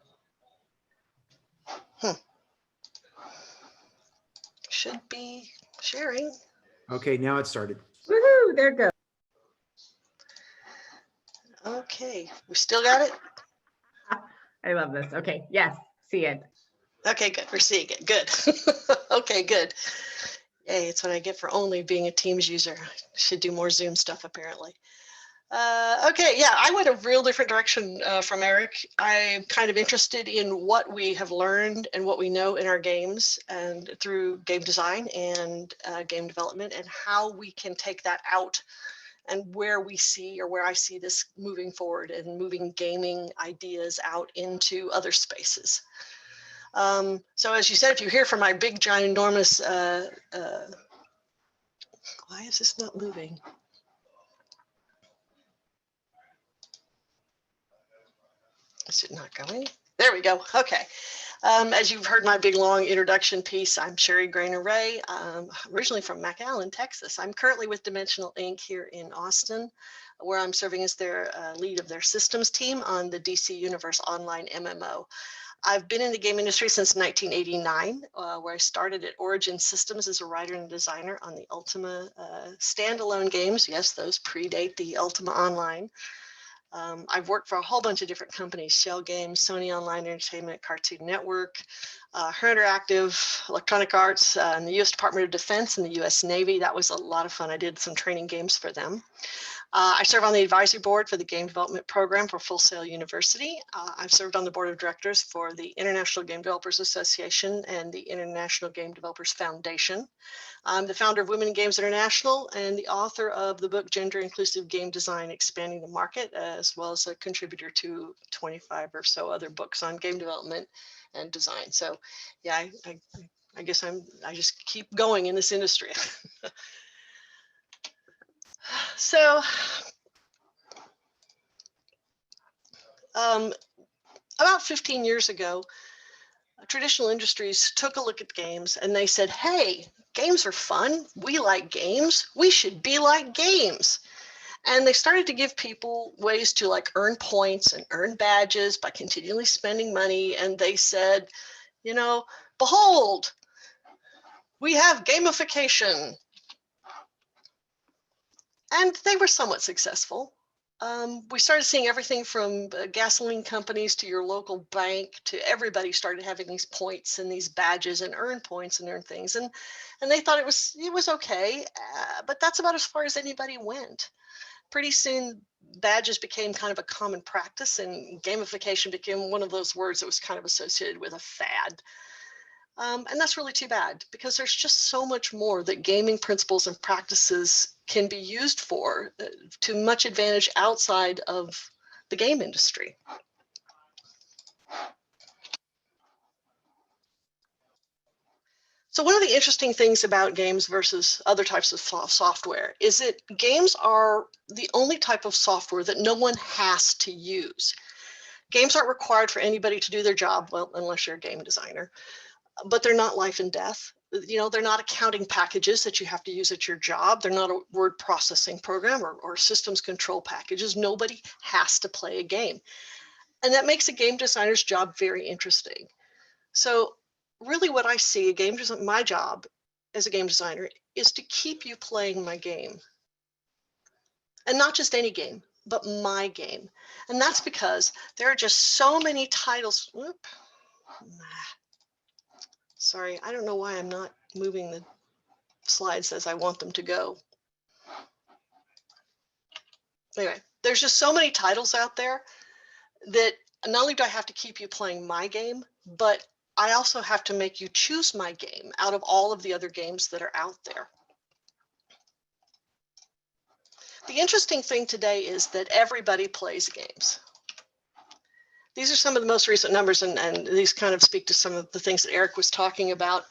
Should be sharing. Okay, now it started. Woohoo, there it goes. Okay, we still got it? I love this. Okay, yes, see it. Okay, good. We're seeing it. Good. Okay, good. Yay, it's what I get for only being a Teams user. Should do more Zoom stuff, apparently. Okay, yeah, I went a real different direction from Erik. I'm kind of interested in what we have learned and what we know in our games and through game design and game development, and how we can take that out and where we see, or where I see this moving forward and moving gaming ideas out into other spaces. So as you said, if you hear from my big, giant, enormous, why is this not moving? Is it not going? There we go. Okay. As you've heard my big, long introduction piece, I'm Sheri Graner, originally from McAllen, Texas. I'm currently with Dimensional Inc. here in Austin, where I'm serving as their lead of their systems team on the DC Universe Online MMO. I've been in the game industry since 1989, where I started at Origin Systems as a writer and designer on the Ultima standalone games. Yes, those predate the Ultima Online. I've worked for a whole bunch of different companies: Shell Games, Sony Online Entertainment, Cartoon Network, Her Interactive, Electronic Arts, and the U.S. Department of Defense and the U.S. Navy. That was a lot of fun. I did some training games for them. I serve on the advisory board for the game development program for Full Sail University. I've served on the board of directors for the International Game Developers Association and the International Game Developers Foundation. I'm the founder of Women in Games International and the author of the book Gender Inclusive Game Design, Expanding the Market, as well as a contributor to 25 or so other books on game development and design. So yeah, I guess I just keep going in this industry. So about 15 years ago, traditional industries took a look at games and they said, hey, games are fun. We like games. We should be like games. And they started to give people ways to like earn points and earn badges by continually spending money. And they said, you know, behold, we have gamification. And they were somewhat successful. We started seeing everything from gasoline companies to your local bank to everybody started having these points and these badges and earn points and earn things. And they thought it was okay, but that's about as far as anybody went. Pretty soon, badges became kind of a common practice, and gamification became one of those words that was kind of associated with a fad. And that's really too bad, because there's just so much more that gaming principles and practices can be used for to much advantage outside of the game industry. So one of the interesting things about games versus other types of software is that games are the only type of software that no one has to use. Games aren't required for anybody to do their job, well, unless you're a game designer, but they're not life and death. You know, they're not accounting packages that you have to use at your job. They're not a word processing program or systems control packages. Nobody has to play a game. And that makes a game designer's job very interesting. So really what I see my job as a game designer is to keep you playing my game. And not just any game, but my game. And that's because there are just so many titles. Whoop. Sorry, I don't know why I'm not moving the slides as I want them to go. Anyway, there's just so many titles out there that not only do I have to keep you playing my game, but I also have to make you choose my game out of all of the other games that are out there. The interesting thing today is that everybody plays games. These are some of the most recent numbers, and these kind of speak to some of the things that Erik was talking about.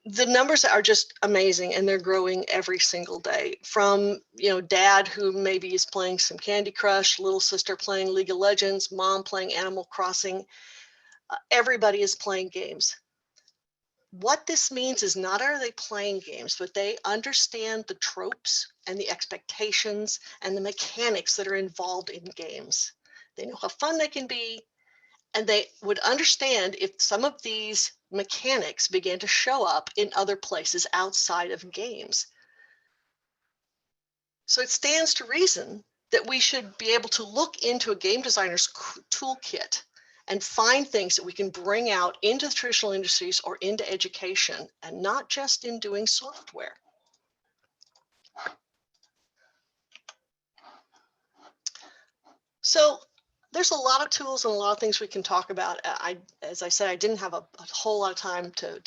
The numbers are just amazing, and they're growing every single day. From, you know, dad who maybe is playing some Candy Crush, little sister playing League of Legends, mom playing Animal Crossing. everybody is playing games. What this means is not are they playing games, but they understand the tropes and the expectations and the mechanics that are involved in games. They know how fun they can be, and they would understand if some of these mechanics began to show up in other places outside of games. So it stands to reason that we should be able to look into a game designer's toolkit and find things that we can bring out into the traditional industries or into education, and not just in doing software. So there's a lot of tools and a lot of things we can talk about. As I said, I didn't have a whole lot of time to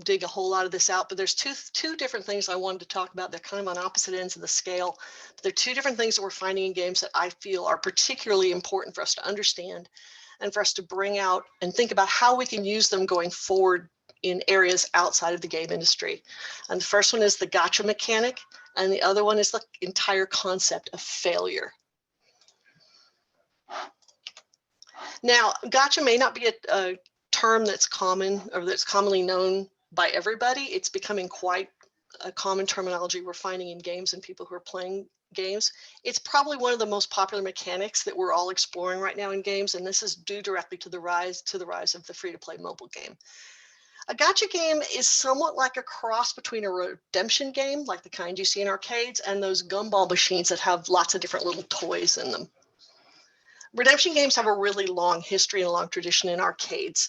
dig a whole lot of this out, but there's two different things I wanted to talk about. They're kind of on opposite ends of the scale. But they're two different things that we're finding in games that I feel are particularly important for us to understand and for us to bring out and think about how we can use them going forward in areas outside of the game industry. And the first one is the gotcha mechanic, and the other one is the entire concept of failure. Now, gotcha may not be a term that's common or that's commonly known by everybody. It's becoming quite a common terminology we're finding in games and people who are playing games. It's probably one of the most popular mechanics that we're all exploring right now in games, and this is due directly to the rise of the free-to-play mobile game. A gotcha game is somewhat like a cross between a redemption game, like the kind you see in arcades, and those gumball machines that have lots of different little toys in them. Redemption games have a really long history and a long tradition in arcades.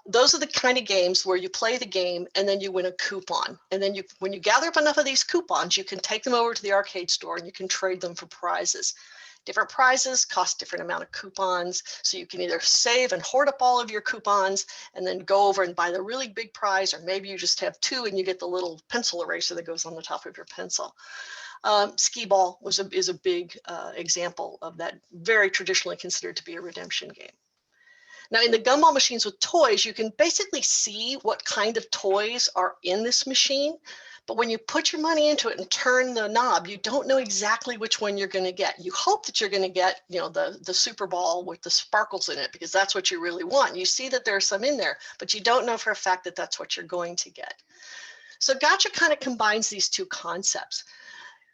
Those are the kind of games where you play the game and then you win a coupon. And then when you gather up enough of these coupons, you can take them over to the arcade store and you can trade them for prizes. Different prizes cost different amount of coupons. So you can either save and hoard up all of your coupons and then go over and buy the really big prize, or maybe you just have two and you get the little pencil eraser that goes on the top of your pencil. Skee ball is a big example of that, very traditionally considered to be a redemption game. Now, in the gumball machines with toys, you can basically see what kind of toys are in this machine. But when you put your money into it and turn the knob, you don't know exactly which one you're going to get. You hope that you're going to get, the Super Ball with the sparkles in it, because that's what you really want. You see that there's some in there, but you don't know for a fact that that's what you're going to get. So gotcha kind of combines these two concepts.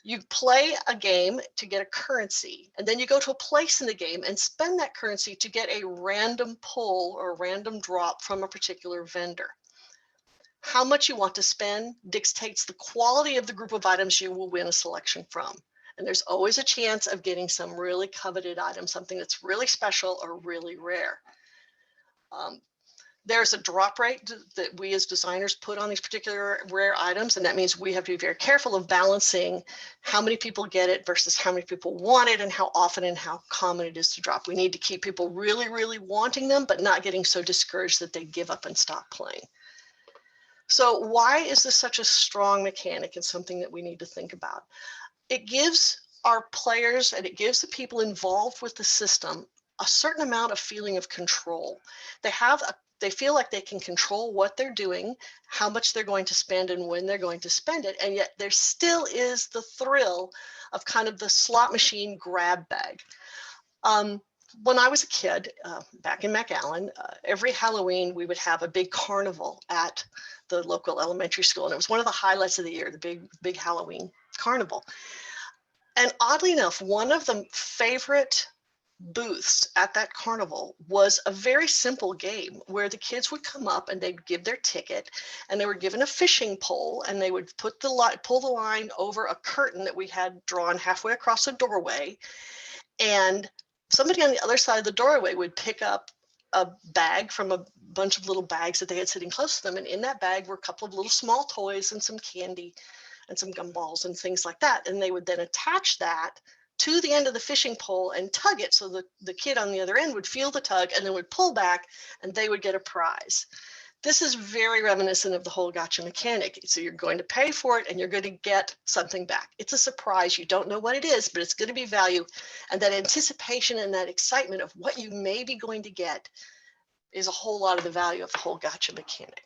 You play a game to get a currency, and then you go to a place in the game and spend that currency to get a random pull or a random drop from a particular vendor. How much you want to spend dictates the quality of the group of items you will win a selection from. And there's always a chance of getting some really coveted item, something that's really special or really rare. There's a drop rate that we as designers put on these particular rare items, and that means we have to be very careful of balancing how many people get it versus how many people want it and how often and how common it is to drop. We need to keep people really, really wanting them, but not getting so discouraged that they give up and stop playing. So why is this such a strong mechanic and something that we need to think about? It gives our players and it gives the people involved with the system a certain amount of feeling of control. They feel like they can control what they're doing, how much they're going to spend, and when they're going to spend it. And yet there still is the thrill of kind of the slot machine grab bag. When I was a kid, back in McAllen, every Halloween we would have a big carnival at the local elementary school. And it was one of the highlights of the year, the big Halloween carnival. And oddly enough, one of the favorite booths at that carnival was a very simple game where the kids would come up and they'd give their ticket, and they were given a fishing pole, and they would pull the line over a curtain that we had drawn halfway across the doorway, and somebody on the other side of the doorway would pick up a bag from a bunch of little bags that they had sitting close to them, and in that bag were a couple of little small toys and some candy and some gumballs and things like that, and they would then attach that to the end of the fishing pole and tug it, so the kid on the other end would feel the tug and then would pull back and they would get a prize. This is very reminiscent of the whole gotcha mechanic. So you're going to pay for it and you're going to get something back. It's a surprise. You don't know what it is, but it's going to be value. And that anticipation and that excitement of what you may be going to get is a whole lot of the value of the whole gotcha mechanic.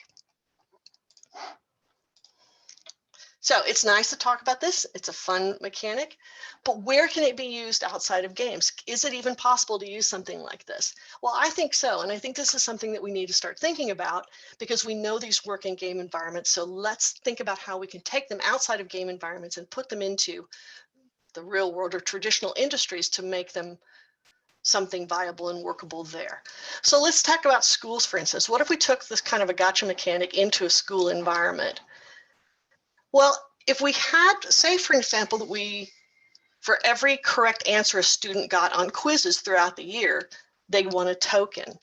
So it's nice to talk about this. It's a fun mechanic, but where can it be used outside of games? Is it even possible to use something like this? Well, I think so. And I think this is something that we need to start thinking about because we know these work in game environments. So let's think about how we can take them outside of game environments and put them into the real world or traditional industries to make them something viable and workable there. So let's talk about schools, for instance. What if we took this kind of a gotcha mechanic into a school environment? Well, if we had, say, for example, that for every correct answer a student got on quizzes throughout the year, they won a token.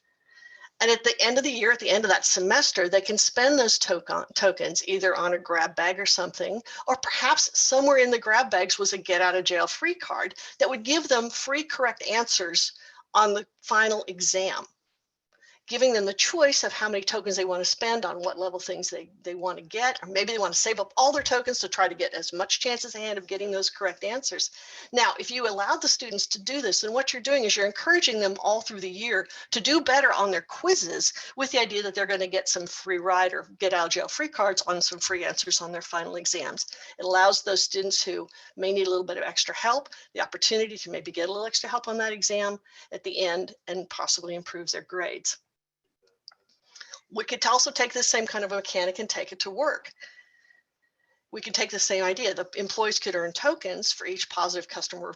And at the end of the year, at the end of that semester, they can spend those tokens either on a grab bag or something, or perhaps somewhere in the grab bags was a get out of jail free card that would give them free correct answers on the final exam, giving them the choice of how many tokens they want to spend on what level things they want to get, or maybe they want to save up all their tokens to try to get as much chance as they had of getting those correct answers. Now, if you allowed the students to do this, then what you're doing is you're encouraging them all through the year to do better on their quizzes with the idea that they're going to get some free ride or get out of jail free cards on some free answers on their final exams. It allows those students who may need a little bit of extra help the opportunity to maybe get a little extra help on that exam at the end and possibly improves their grades. We could also take this same kind of a mechanic and take it to work. We could take the same idea. The employees could earn tokens for each positive customer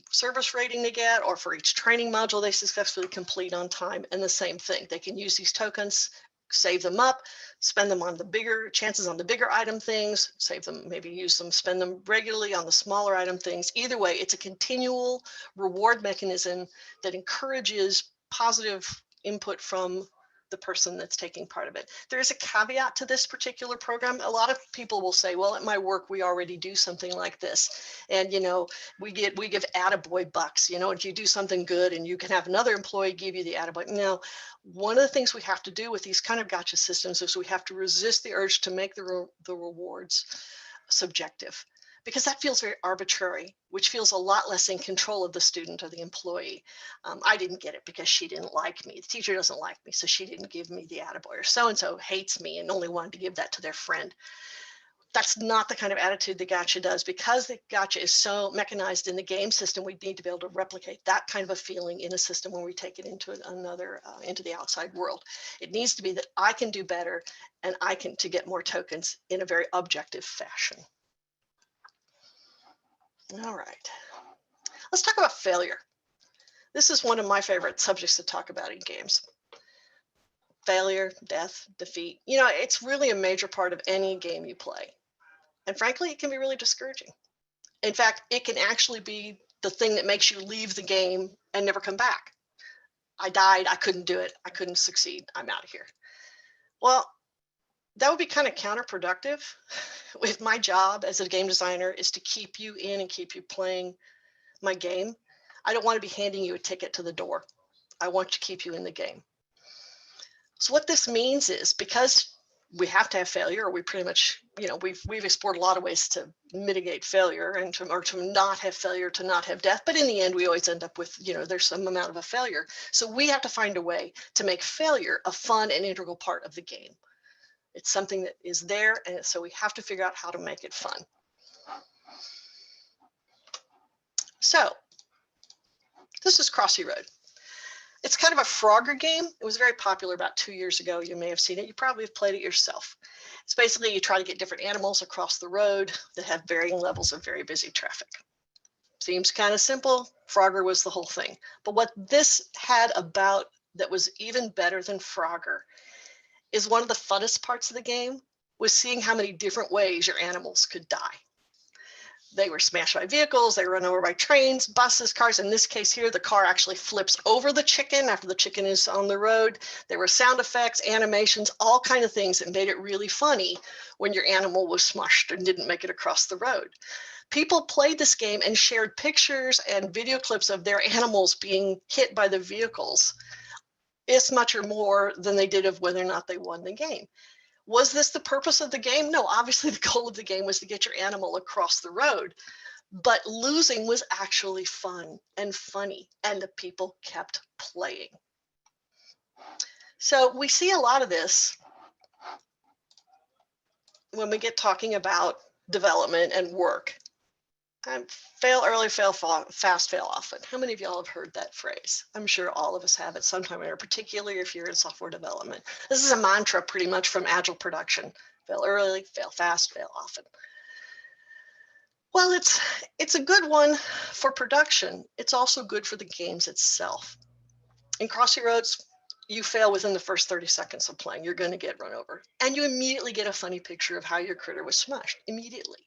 service rating they get, or for each training module they successfully complete on time, and the same thing. They can use these tokens, save them up, spend them on the bigger chances on the bigger item things, save them, maybe use them, spend them regularly on the smaller item things. Either way, it's a continual reward mechanism that encourages positive input from the person that's taking part of it. There is a caveat to this particular program. A lot of people will say, well, at my work, we already do something like this. And, you know, we give attaboy bucks, you know, if you do something good and you can have another employee give you the attaboy. Now, one of the things we have to do with these kind of gotcha systems is we have to resist the urge to make the rewards subjective, because that feels very arbitrary, which feels a lot less in control of the student or the employee. I didn't get it because she didn't like me. The teacher doesn't like me, so she didn't give me the attaboy, or so-and-so hates me and only wanted to give that to their friend. That's not the kind of attitude the gotcha does. Because the gotcha is so mechanized in the game system, we need to be able to replicate that kind of a feeling in a system when we take it into another, into the outside world. It needs to be that I can do better and I can to get more tokens in a very objective fashion. All right, let's talk about failure. This is one of my favorite subjects to talk about in games. Failure, death, defeat. You know, it's really a major part of any game you play. And frankly, it can be really discouraging. In fact, it can actually be the thing that makes you leave the game and never come back. I died, I couldn't do it, I couldn't succeed, I'm out of here. Well, that would be kind of counterproductive. If my job as a game designer is to keep you in and keep you playing my game, I don't want to be handing you a ticket to the door. I want to keep you in the game. So what this means is, because we have to have failure, or we pretty much, you know, we've explored a lot of ways to mitigate failure and to not have failure, to not have death. But in the end, we always end up with, you know, there's some amount of a failure. So we have to find a way to make failure a fun and integral part of the game. It's something that is there, and so we have to figure out how to make it fun. So this is Crossy Road. It's kind of a Frogger game. It was very popular about 2 years ago. You may have seen it. You probably have played it yourself. It's basically you try to get different animals across the road that have varying levels of very busy traffic. Seems kind of simple. Frogger was the whole thing. But what this had about that was even better than Frogger is one of the funnest parts of the game was seeing how many different ways your animals could die. They were smashed by vehicles, they were run over by trains, buses, cars. In this case here, the car actually flips over the chicken after the chicken is on the road. There were sound effects, animations, all kinds of things that made it really funny when your animal was smushed and didn't make it across the road. People played this game and shared pictures and video clips of their animals being hit by the vehicles as much or more than they did of whether or not they won the game. Was this the purpose of the game? No, obviously the goal of the game was to get your animal across the road, but losing was actually fun and funny, and the people kept playing. So we see a lot of this when we get talking about development and work. Fail early, fail fast, fail often. How many of y'all have heard that phrase? I'm sure all of us have at some time, or particularly if you're in software development. This is a mantra pretty much from agile production. Fail early, fail fast, fail often. Well, it's a good one for production. It's also good for the games itself. In Crossy Roads, you fail within the first 30 seconds of playing. You're going to get run over. And you immediately get a funny picture of how your critter was smushed, immediately.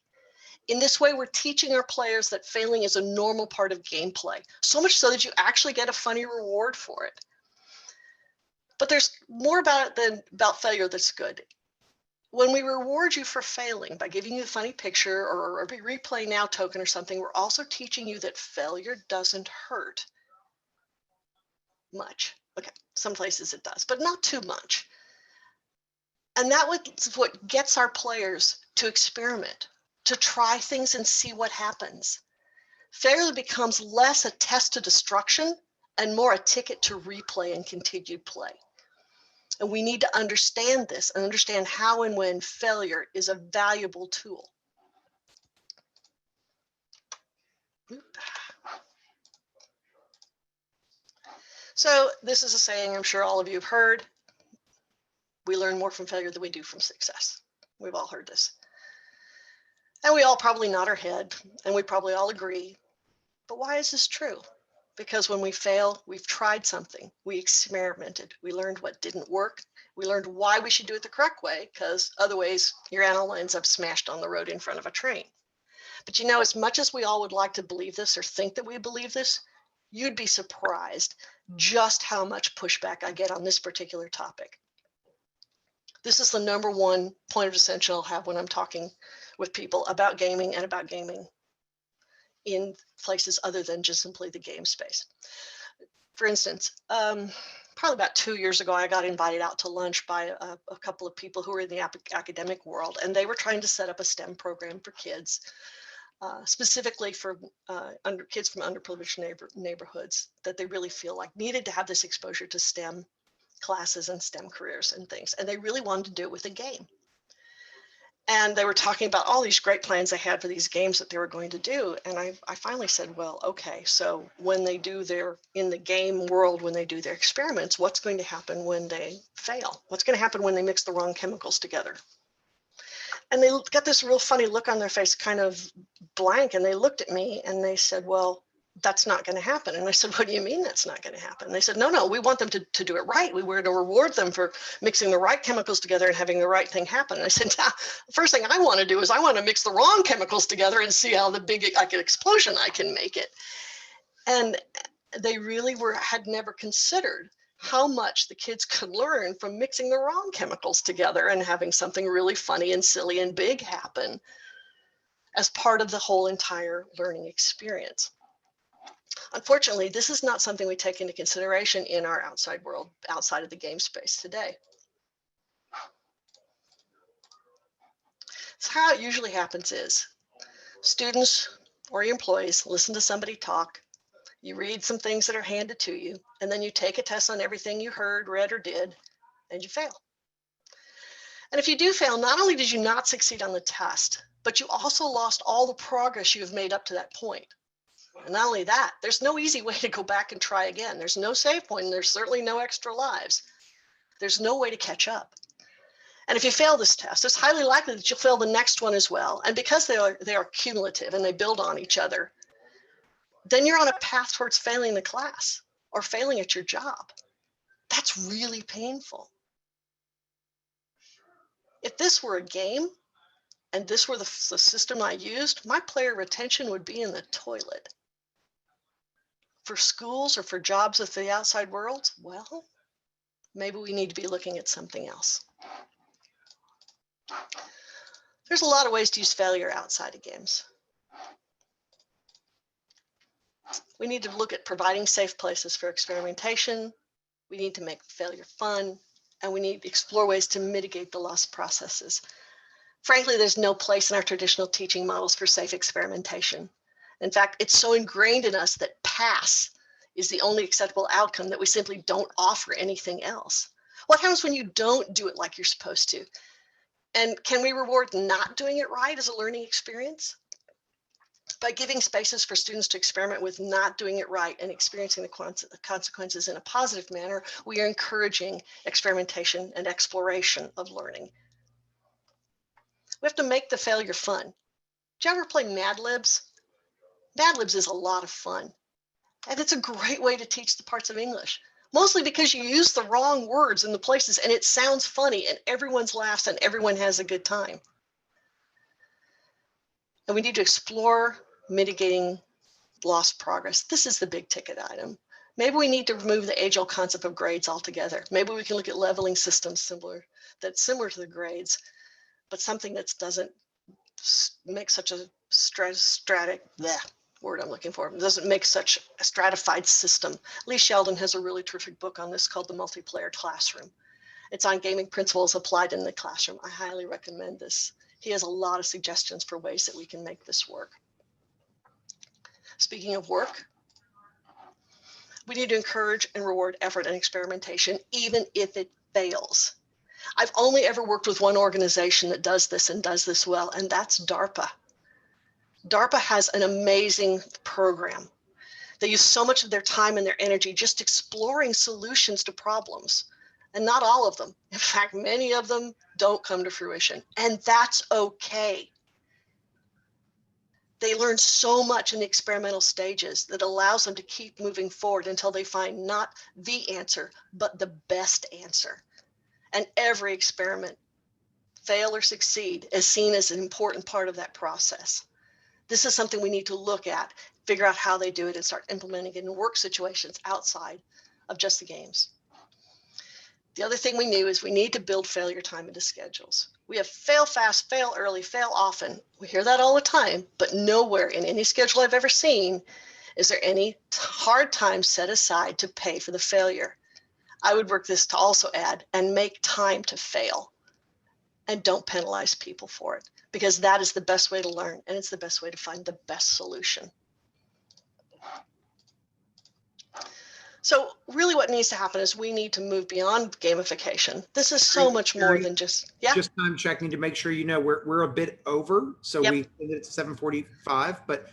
In this way, we're teaching our players that failing is a normal part of gameplay, so much so that you actually get a funny reward for it. But there's more about it than about failure that's good. When we reward you for failing by giving you a funny picture or a replay now token or something, we're also teaching you that failure doesn't hurt much. Okay, some places it does, but not too much. And that's what gets our players to experiment, to try things and see what happens. Failure becomes less a test to destruction and more a ticket to replay and continued play. And we need to understand this and understand how and when failure is a valuable tool. So this is a saying I'm sure all of you have heard. We learn more from failure than we do from success. We've all heard this. And we all probably nod our head, and we probably all agree. But why is this true? Because when we fail, we've tried something. We experimented. We learned what didn't work. We learned why we should do it the correct way, because otherwise your animal ends up smashed on the road in front of a train. But you know, as much as we all would like to believe this or think that we believe this, you'd be surprised just how much pushback I get on this particular topic. This is the number one point of dissension I'll have when I'm talking with people about gaming and about gaming in places other than just simply the game space. For instance, probably about 2 years ago, I got invited out to lunch by a couple of people who were in the academic world, and they were trying to set up a STEM program for kids, specifically for kids from underprivileged neighborhoods that they really feel like needed to have this exposure to STEM classes and STEM careers and things. And they really wanted to do it with a game. And they were talking about all these great plans they had for these games that they were going to do. And I finally said, well, okay, so when they do in the game world, when they do their experiments, what's going to happen when they fail? What's going to happen when they mix the wrong chemicals together? And they got this real funny look on their face, kind of blank. And they looked at me and they said, well, that's not going to happen. And I said, what do you mean that's not going to happen? And they said, no, we want them to do it right. We were to reward them for mixing the right chemicals together and having the right thing happen. And I said, the first thing I want to do is I want to mix the wrong chemicals together and see how big an explosion I can make it. And they really had never considered how much the kids could learn from mixing the wrong chemicals together and having something really funny and silly and big happen as part of the whole entire learning experience. Unfortunately, this is not something we take into consideration in our outside world, outside of the game space today. So how it usually happens is students or your employees listen to somebody talk, you read some things that are handed to you, and then you take a test on everything you heard, read, or did, and you fail. And if you do fail, not only did you not succeed on the test, but you also lost all the progress you have made up to that point. And not only that, there's no easy way to go back and try again. There's no save point, and there's certainly no extra lives. There's no way to catch up. And if you fail this test, it's highly likely that you'll fail the next one as well. And because they are cumulative and they build on each other, then you're on a path towards failing the class or failing at your job. That's really painful. If this were a game and this were the system I used, my player retention would be in the toilet. For schools or for jobs with the outside world, well, maybe we need to be looking at something else. There's a lot of ways to use failure outside of games. We need to look at providing safe places for experimentation. We need to make failure fun, and we need to explore ways to mitigate the loss processes. Frankly, there's no place in our traditional teaching models for safe experimentation. In fact, it's so ingrained in us that pass is the only acceptable outcome that we simply don't offer anything else. What happens when you don't do it like you're supposed to? And can we reward not doing it right as a learning experience? By giving spaces for students to experiment with not doing it right and experiencing the consequences in a positive manner, we are encouraging experimentation and exploration of learning. We have to make the failure fun. Did you ever play Mad Libs? Mad Libs is a lot of fun. And it's a great way to teach the parts of English, mostly because you use the wrong words in the places and it sounds funny and everyone's laughs and everyone has a good time. And we need to explore mitigating lost progress. This is the big ticket item. Maybe we need to remove the age-old concept of grades altogether. Maybe we can look at leveling systems similar to the grades, but something that doesn't make such a doesn't make such a stratified system. Lee Sheldon has a really terrific book on this called The Multiplayer Classroom. It's on gaming principles applied in the classroom. I highly recommend this. He has a lot of suggestions for ways that we can make this work. Speaking of work, we need to encourage and reward effort and experimentation, even if it fails. I've only ever worked with one organization that does this and does this well, and that's DARPA. DARPA has an amazing program. They use so much of their time and their energy just exploring solutions to problems, and not all of them. In fact, many of them don't come to fruition, and that's okay. They learn so much in the experimental stages that allows them to keep moving forward until they find not the answer, but the best answer. And every experiment, fail or succeed, is seen as an important part of that process. This is something we need to look at, figure out how they do it, and start implementing it in work situations outside of just the games. The other thing we knew is we need to build failure time into schedules. We have fail fast, fail early, fail often. We hear that all the time, but nowhere in any schedule I've ever seen is there any hard time set aside to pay for the failure. I would work this to also add and make time to fail, and don't penalize people for it, because that is the best way to learn, and it's the best way to find the best solution. So really what needs to happen is we need to move beyond gamification. This is so much more than just, yeah. Just time checking to make sure you know we're a bit over. So Yep. we ended at 7:45, but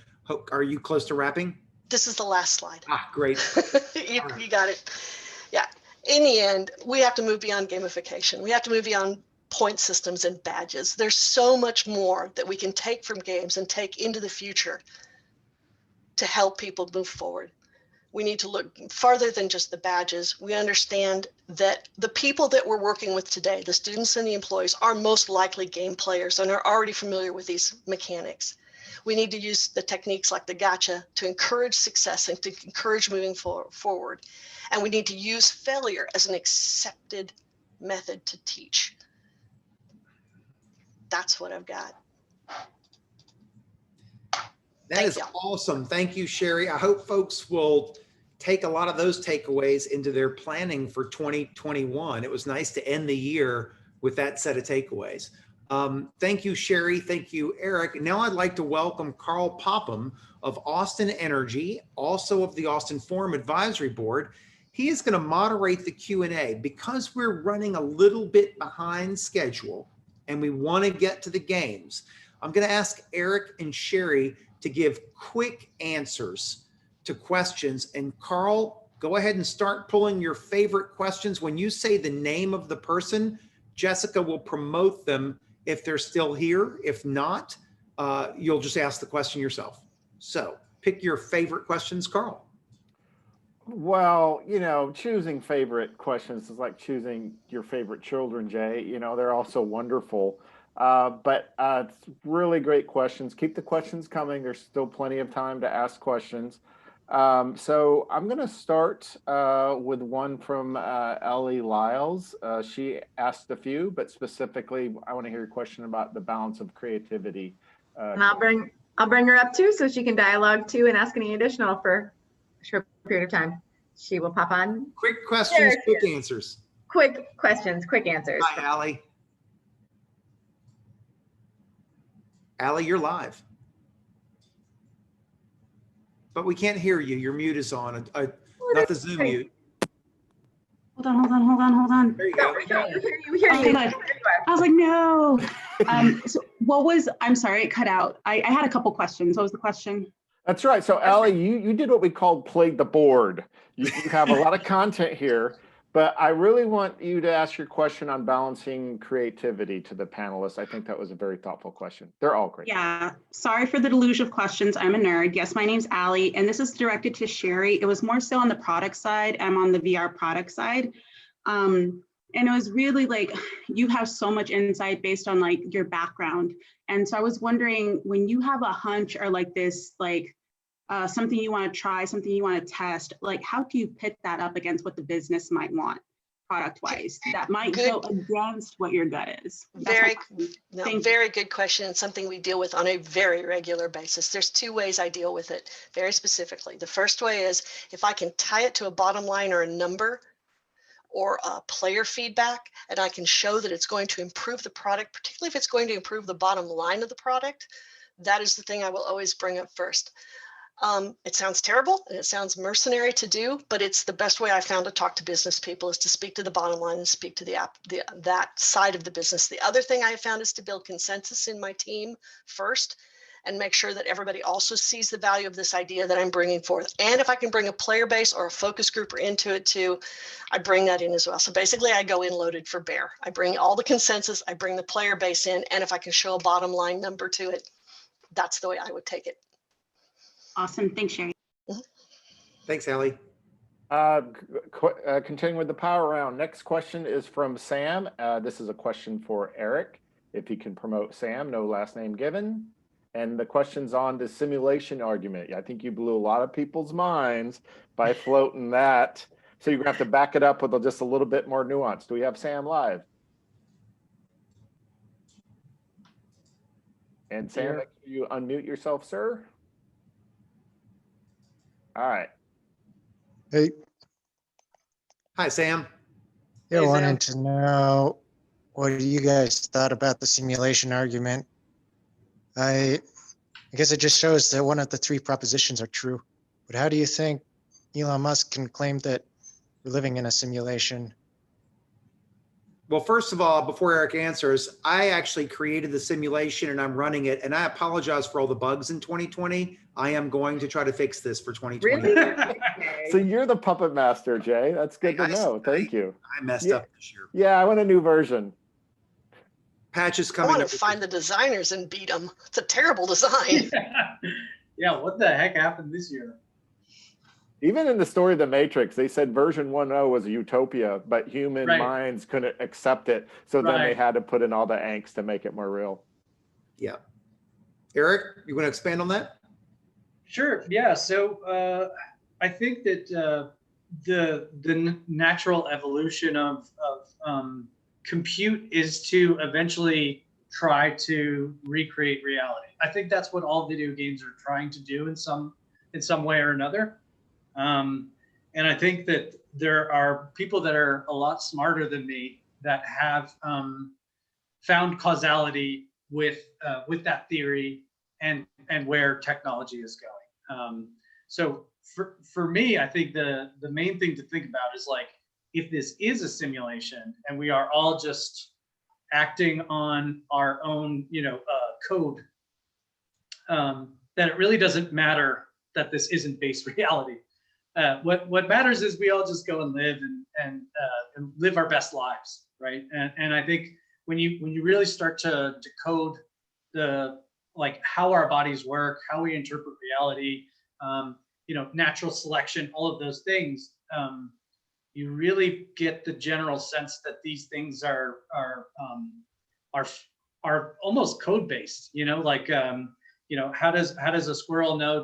are you close to wrapping? This is the last slide. Ah, great. You got it. Yeah. In the end, we have to move beyond gamification. We have to move beyond point systems and badges. There's so much more that we can take from games and take into the future to help people move forward. We need to look farther than just the badges. We understand that the people that we're working with today, the students and the employees, are most likely game players and are already familiar with these mechanics. We need to use the techniques like the gotcha to encourage success and to encourage moving forward. And we need to use failure as an accepted method to teach. That's what I've got. That is awesome. Thank you, Sheri. I hope folks will take a lot of those takeaways into their planning for 2021. It was nice to end the year with that set of takeaways. Thank you, Sheri. Thank you, Erik. Now I'd like to welcome Carl Popham of Austin Energy, also of the Austin Forum Advisory Board. He is going to moderate the Q&A. Because we're running a little bit behind schedule and we want to get to the games, I'm going to ask Erik and Sheri to give quick answers to questions. And Carl, go ahead and start pulling your favorite questions. When you say the name of the person, Jessica will promote them if they're still here. If not, you'll just ask the question yourself. So pick your favorite questions, Carl. Well, you know, choosing favorite questions is like choosing your favorite children, Jay. You know, they're all so wonderful. But it's really great questions. Keep the questions coming. There's still plenty of time to ask questions. So I'm going to start with one from Ellie Lyles. She asked a few, but specifically, I want to hear a question about the balance of creativity. And I'll bring her up too, so she can dialogue too and ask any additional for a short period of time. She will pop on. Quick questions, quick answers. Quick questions, quick answers. Hi, Allie. Allie, you're live. But we can't hear you. Your mute is on. Not the Zoom mute. Hold on. There you No, go. we hear you, we hear Oh, you. good. I was like, no. So I'm sorry, it cut out. I had a couple questions. What was the question? That's right. So Allie, you did what we called played the board. You have a lot of content here, but I really want you to ask your question on balancing creativity to the panelists. I think that was a very thoughtful question. They're all great. Yeah, sorry for the deluge of questions. I'm a nerd. Yes, my name's Allie, and this is directed to Sheri. It was more so on the product side. I'm on the VR product side. And it was really like, you have so much insight based on like your background. And so I was wondering, when you have a hunch or like this, like something you want to try, something you want to test, like how do you pit that up against what the business might want product wise that might go against what your gut is? Very good question, and something we deal with on a very regular basis. There's two ways I deal with it very specifically. The first way is if I can tie it to a bottom line or a number or player feedback, and I can show that it's going to improve the product, particularly if it's going to improve the bottom line of the product, that is the thing I will always bring up first. It sounds terrible and it sounds mercenary to do, but it's the best way I found to talk to business people, is to speak to the bottom line and speak to that side of the business. The other thing I found is to build consensus in my team first and make sure that everybody also sees the value of this idea that I'm bringing forth. And if I can bring a player base or a focus group into it too, I bring that in as well. So basically I go in loaded for bear. I bring all the consensus, I bring the player base in, and if I can show a bottom line number to it, that's the way I would take it. Awesome. Thanks, Sheri. Thanks, Allie. Continuing with the power round. Next question is from Sam. This is a question for Erik. If he can promote Sam, no last name given. And the question's on the simulation argument. I think you blew a lot of people's minds by floating that. So you're gonna have to back it up with just a little bit more nuance. Do we have Sam live? And Sam, make sure you unmute yourself, sir. All right. Hey, Hi, Sam. yeah, Hey, wanted to know what you guys thought about the simulation argument. I guess it just shows that one of the three propositions are true. But how do you think Elon Musk can claim that we're living in a simulation? Well, first of all, before Erik answers, I actually created the simulation and I'm running it. And I apologize for all the bugs in 2020. I am going to try to fix this for 2020. Really? So you're the puppet master, Jay. That's good to know. Thank you. I messed up this year. Yeah, I want a new version. Patches I coming want up. to find the designers and beat them. It's a terrible design. Yeah, what the heck happened this year? Even in the story of the Matrix, they said version 1.0 was a utopia, but human minds couldn't accept it. So then they had to put in all the angst to make it more real. Yeah. Erik, you want to expand on that? Sure. Yeah. So I think that the natural evolution of compute is to eventually try to recreate reality. I think that's what all video games are trying to do in some way or another. And I think that there are people that are a lot smarter than me that have found causality with that theory and where technology is going. So for me, I think the main thing to think about is like, if this is a simulation and we are all just acting on our own, code, then it really doesn't matter that this isn't base reality. What matters is we all just go and live and live our best lives, right? And I think when you really start to decode how our bodies work, how we interpret reality, natural selection, all of those things, you really get the general sense that these things are almost code based. How does a squirrel know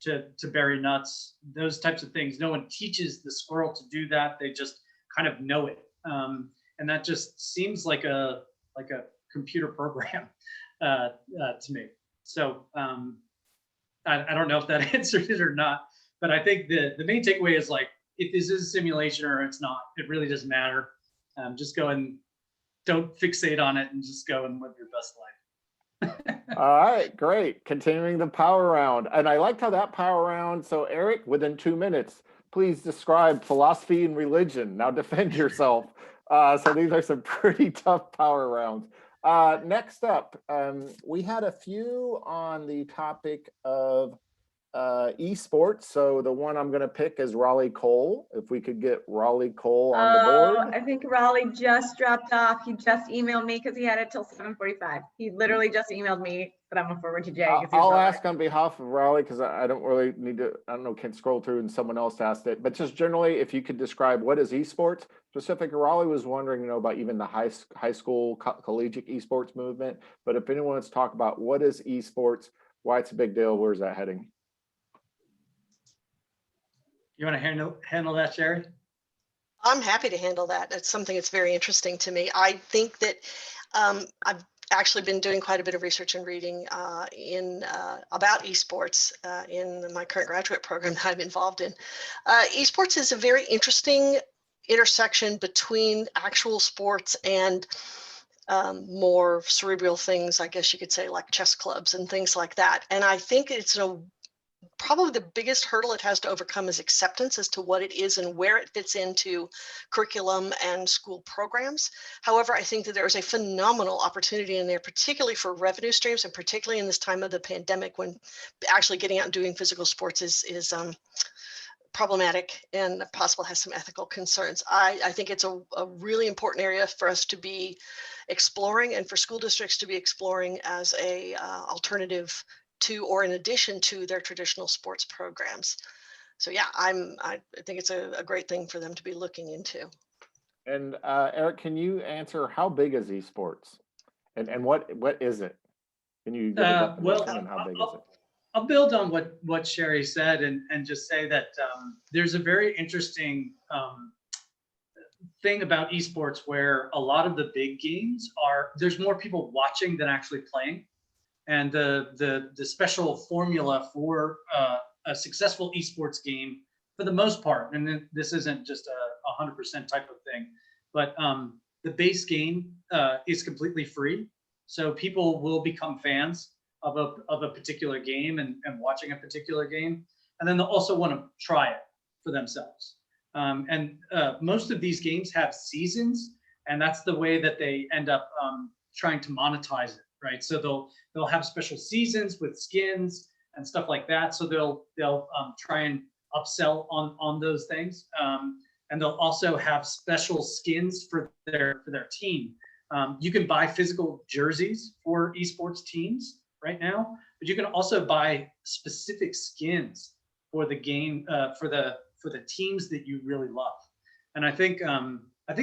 to bury nuts? Those types of things. No one teaches the squirrel to do that. They just kind of know it, and that just seems like a computer program to me. So I don't know if that answered it or not, but I think the main takeaway is like, if this is a simulation or it's not, it really doesn't matter. Just go and don't fixate on it and just go and live your best life. All right, great. Continuing the power round. And I liked how that power round, so Erik, within 2 minutes, please describe philosophy and religion. Now defend yourself. So these are some pretty tough power rounds. Next up, we had a few on the topic of esports. So the one I'm going to pick is Raleigh Cole. If we could get Raleigh Cole on the board. I think Raleigh just dropped off. He just emailed me because he had it till 7:45. He literally just emailed me, but I'm gonna forward to Jay. 'cause he's I'll over ask it. on behalf of Raleigh because I don't really need to, I don't know, can scroll through and someone else asked it. But just generally, if you could describe what is esports, specific, Raleigh was wondering, about even the high school collegiate esports movement. But if anyone wants to talk about what is esports, why it's a big deal, where's that heading? You want to handle that, Sheri? I'm happy to handle that. It's something that's very interesting to me. I think that I've actually been doing quite a bit of research and reading about esports in my current graduate program that I'm involved in. Esports is a very interesting intersection between actual sports and more cerebral things, I guess you could say, like chess clubs and things like that. And I think it's probably the biggest hurdle it has to overcome is acceptance as to what it is and where it fits into curriculum and school programs. However, I think that there is a phenomenal opportunity in there, particularly for revenue streams, and particularly in this time of the pandemic when actually getting out and doing physical sports is problematic and possible has some ethical concerns. I think it's a really important area for us to be exploring and for school districts to be exploring as a alternative to or in addition to their traditional sports programs. So yeah, I think it's a great thing for them to be looking into. And Eric, can you answer how big is esports, and what is it? Can you give a definition Well, and how big is it? I'll build on what Sheri said and just say that there's a very interesting thing about esports where a lot of the big games there's more people watching than actually playing. And the special formula for a successful esports game, for the most part, and this isn't just a 100% type of thing, but the base game is completely free. So people will become fans of a particular game and watching a particular game. And then they'll also want to try it for themselves. And most of these games have seasons, and that's the way that they end up trying to monetize it. Right, so they'll have special seasons with skins and stuff like that. So they'll try and upsell on those things, and they'll also have special skins for their team. You can buy physical jerseys for esports teams right now, but you can also buy specific skins for the game for the teams that you really love. And I think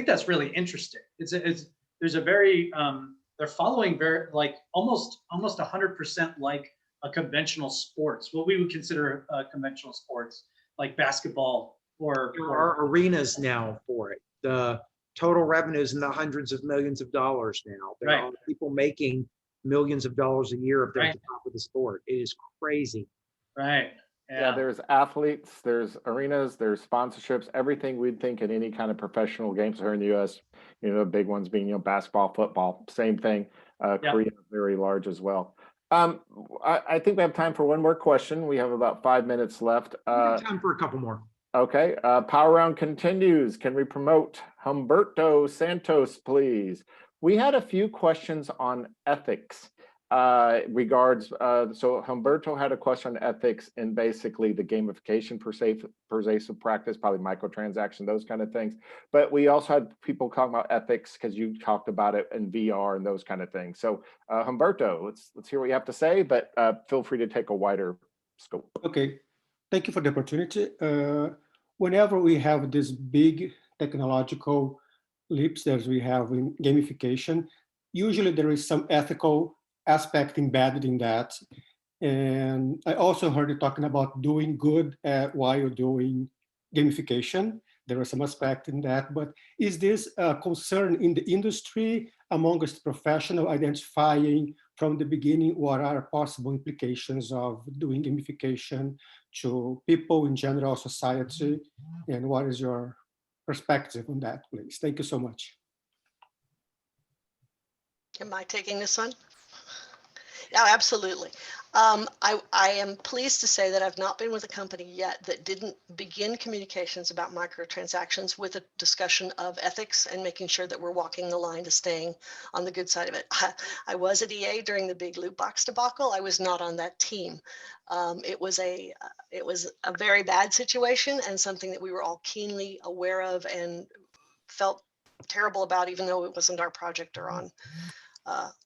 that's really interesting. There's a very they're following very almost 100% like a conventional sports, what we would consider conventional sports, like basketball or There are arenas now for it. The total revenues in the hundreds of millions of dollars now. There Right. are people making millions of dollars a year if they're Right. at the top of the sport. It is crazy. right. Yeah, there's athletes, there's arenas, there's sponsorships, everything we'd think in any kind of professional games here in the US, the big ones being, basketball, football, same thing. Korea, very large as well. I think we have time for one more question. We have about 5 minutes left. We have time for a couple more. Okay, Power Round continues. Can we promote Humberto Santos, please? We had a few questions on ethics. So Humberto had a question on ethics and basically the gamification pervasive practice, probably microtransaction, those kind of things. But we also had people talking about ethics because you talked about it in VR and those kind of things. So Humberto, let's hear what you have to say, but feel free to take a wider scope. Okay, thank you for the opportunity. Whenever we have these big technological leaps that we have in gamification, usually there is some ethical aspect embedded in that. And I also heard you talking about doing good while you're doing gamification. There is some aspect in that, but is this a concern in the industry amongst professionals identifying from the beginning what are possible implications of doing gamification to people in general society? And what is your perspective on that, please? Thank you so much. Am I taking this one? Yeah, absolutely. I am pleased to say that I've not been with a company yet that didn't begin communications about microtransactions with a discussion of ethics and making sure that we're walking the line to staying on the good side of it. I was at EA during the big loot box debacle. I was not on that team. It was a very bad situation and something that we were all keenly aware of and felt terrible about, even though it wasn't our project or on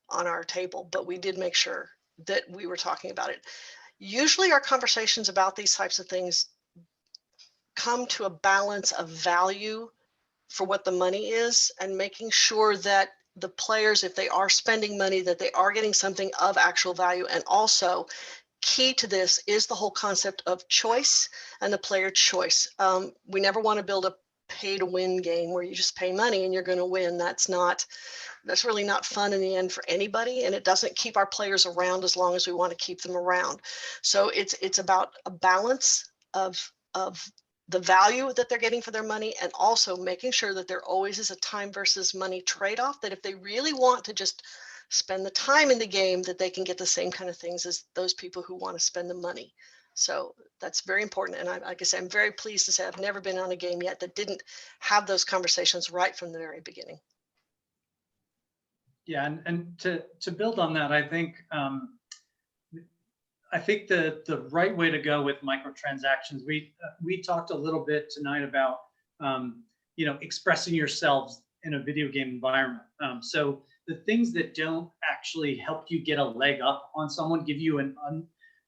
our table, but we did make sure that we were talking about it. Usually our conversations about these types of things come to a balance of value for what the money is and making sure that the players, if they are spending money, that they are getting something of actual value. And also key to this is the whole concept of choice and the player choice. We never want to build a pay to win game where you just pay money and you're going to win. That's really not fun in the end for anybody, and it doesn't keep our players around as long as we want to keep them around. So it's about a balance of the value that they're getting for their money, and also making sure that there always is a time versus money trade-off, that if they really want to just spend the time in the game, that they can get the same kind of things as those people who want to spend the money. So that's very important. And like I said, I'm very pleased to say I've never been on a game yet that didn't have those conversations right from the very beginning. Yeah, and to build on that, I think the right way to go with microtransactions. We talked a little bit tonight about expressing yourselves in a video game environment. So the things that don't actually help you get a leg up on someone, give you an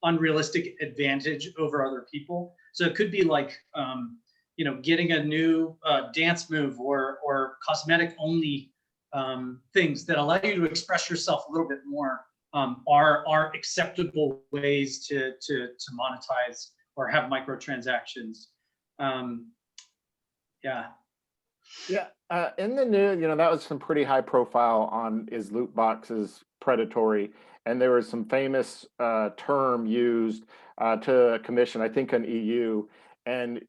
unrealistic advantage over other people. So it could be like getting a new dance move or cosmetic only things that allow you to express yourself a little bit more are acceptable ways to monetize or have microtransactions. Yeah. In the news, that was some pretty high profile on is loot boxes predatory, and there was some famous term used to a commission, I think an EU, and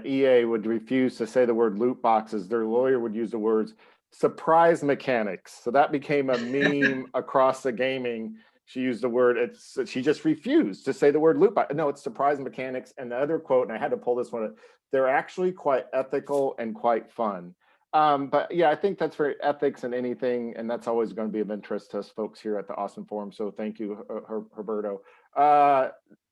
EA would refuse to say the word loot boxes. Their lawyer would use the words surprise mechanics. So that became a meme across the gaming. She used the word, she just refused to say the word loot box. No, it's surprise mechanics. And the other quote, and I had to pull this one, they're actually quite ethical and quite fun. But yeah, I think that's very ethics in anything, and that's always going to be of interest to us folks here at the Awesome Forum. So thank you, Roberto.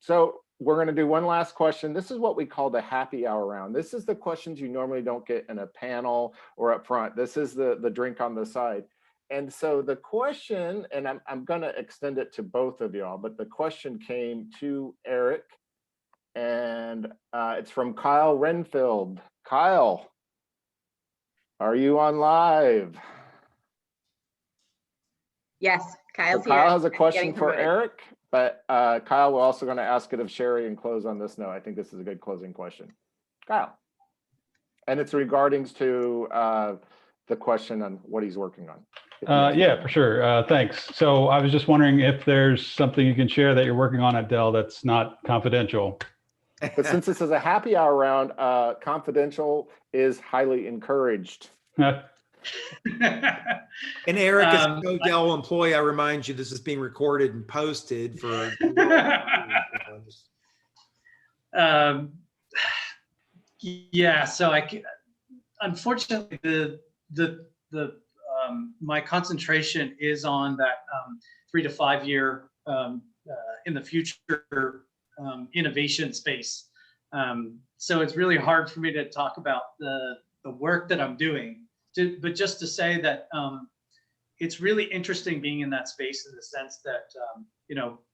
So we're going to do one last question. This is what we call the happy hour round. This is the questions you normally don't get in a panel or up front. This is the drink on the side. And so the question, and I'm going to extend it to both of y'all, but the question came to Erik, and it's from Kyle Renfield. Kyle, are you on live? Yes, Kyle's So Kyle here. has a question Getting for promoted. Erik, but Kyle, we're also going to ask it of Sheri and close on this note. I think this is a good closing question. Kyle. And it's regarding to the question on what he's working on. Yeah, for sure. Thanks. So I was just wondering if there's something you can share that you're working on at Dell that's not confidential. But since this is a happy hour round, confidential is highly encouraged. And Erik, as a co-Dell employee, I remind you this is being recorded and posted for. Yeah, so unfortunately my concentration is on that 3 to 5 year in the future innovation space. So it's really hard for me to talk about the work that I'm doing. But just to say that it's really interesting being in that space in the sense that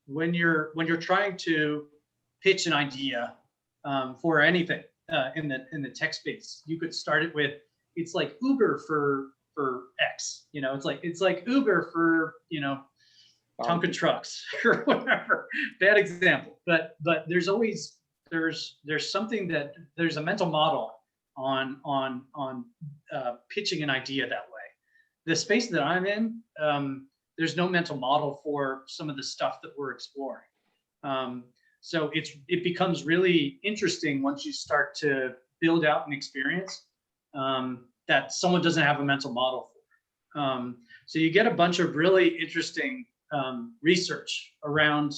when you're trying to pitch an idea for anything in the tech space, you could start it with it's like Uber for X, it's like Uber for Tonka trucks or whatever. Bad example, but there's always there's something that there's a mental model on pitching an idea that way. The space that I'm in, there's no mental model for some of the stuff that we're exploring. So it becomes really interesting once you start to build out an experience that someone doesn't have a mental model for. So you get a bunch of really interesting research around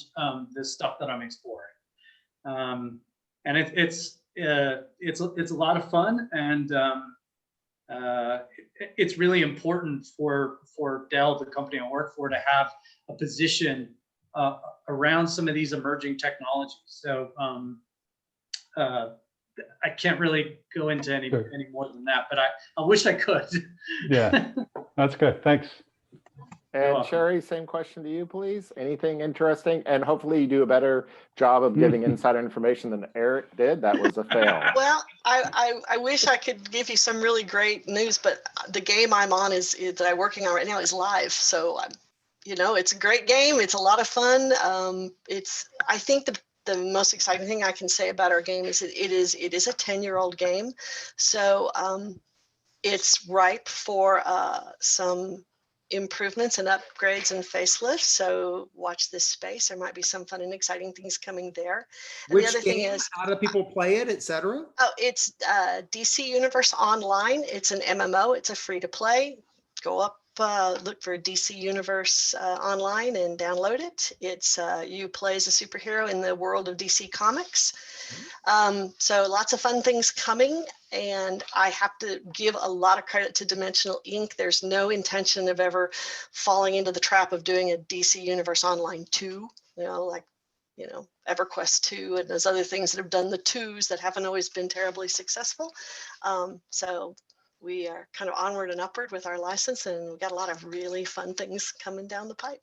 this stuff that I'm exploring. And it's a lot of fun, and it's really important for Dell, the company I work for, to have a position around some of these emerging technologies. So I can't really go into any more than that, but I wish I could. Yeah, that's good. Thanks. And Sheri, same question to you, please. Anything interesting? And hopefully you do a better job of giving insider information than Erik did. That was a fail. Well, I wish I could give you some really great news, but the game I'm on is that I'm working on right now is live. So, you know, it's a great game. It's a lot of fun. I think the most exciting thing I can say about our game is it is a 10-year-old game. So it's ripe for some improvements and upgrades and facelifts. So watch this space. There might be some fun and exciting things coming there. And Which the other game? thing is, How do people play it, etc.? oh, it's DC Universe Online. It's an MMO. It's a free to play. Go up, look for DC Universe Online and download it. It's you play as a superhero in the world of DC Comics. So lots of fun things coming, and I have to give a lot of credit to Dimensional Ink. There's no intention of ever falling into the trap of doing a DC Universe Online 2, you know, like, you know, EverQuest 2 and those other things that have done the 2s that haven't always been terribly successful. So we are kind of onward and upward with our license, and we've got a lot of really fun things coming down the pipe.